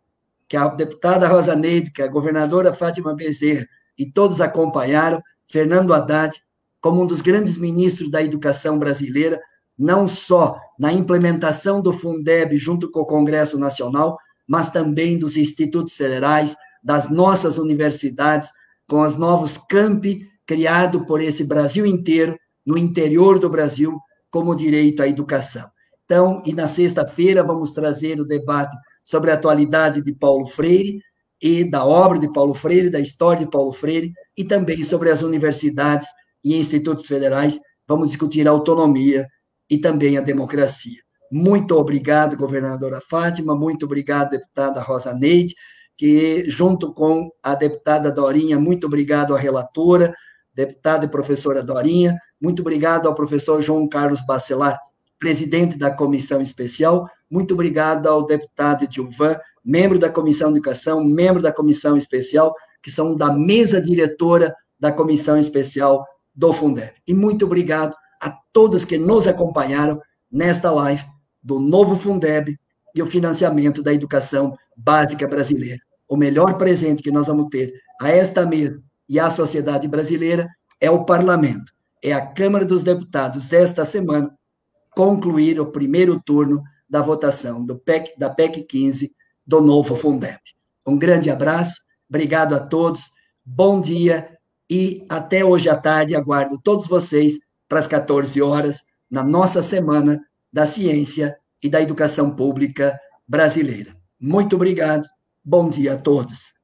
que é a deputada Rosa Neide, que é a governadora Fátima Bezerra, e todos acompanharam, Fernando Haddad, como um dos grandes ministros da educação brasileira, não só na implementação do Fundeb junto com o Congresso Nacional, mas também dos institutos federais, das nossas universidades, com os novos campi criados por esse Brasil inteiro, no interior do Brasil, como direito à educação. Então, e na sexta-feira vamos trazer o debate sobre a atualidade de Paulo Freire e da obra de Paulo Freire, da história de Paulo Freire, e também sobre as universidades e institutos federais. Vamos discutir a autonomia e também a democracia. Muito obrigado, governadora Fátima, muito obrigado, deputada Rosa Neide, que, junto com a deputada Dorinha, muito obrigado à relatora, deputada e professora Dorinha, muito obrigado ao professor João Carlos Bacelar, presidente da comissão especial, muito obrigado ao deputado Edilvan, membro da comissão de educação, membro da comissão especial, que são da mesa diretora da comissão especial do Fundeb. E muito obrigado a todos que nos acompanharam nesta live do novo Fundeb e o financiamento da educação básica brasileira. O melhor presente que nós vamos ter a esta mesa e à sociedade brasileira é o parlamento, é a Câmara dos Deputados, esta semana, concluir o primeiro turno da votação da PEC 15 do novo Fundeb. Um grande abraço, obrigado a todos, bom dia e até hoje à tarde aguardo todos vocês para as 14 horas na nossa Semana da Ciência e da Educação Pública Brasileira. Muito obrigado, bom dia a todos.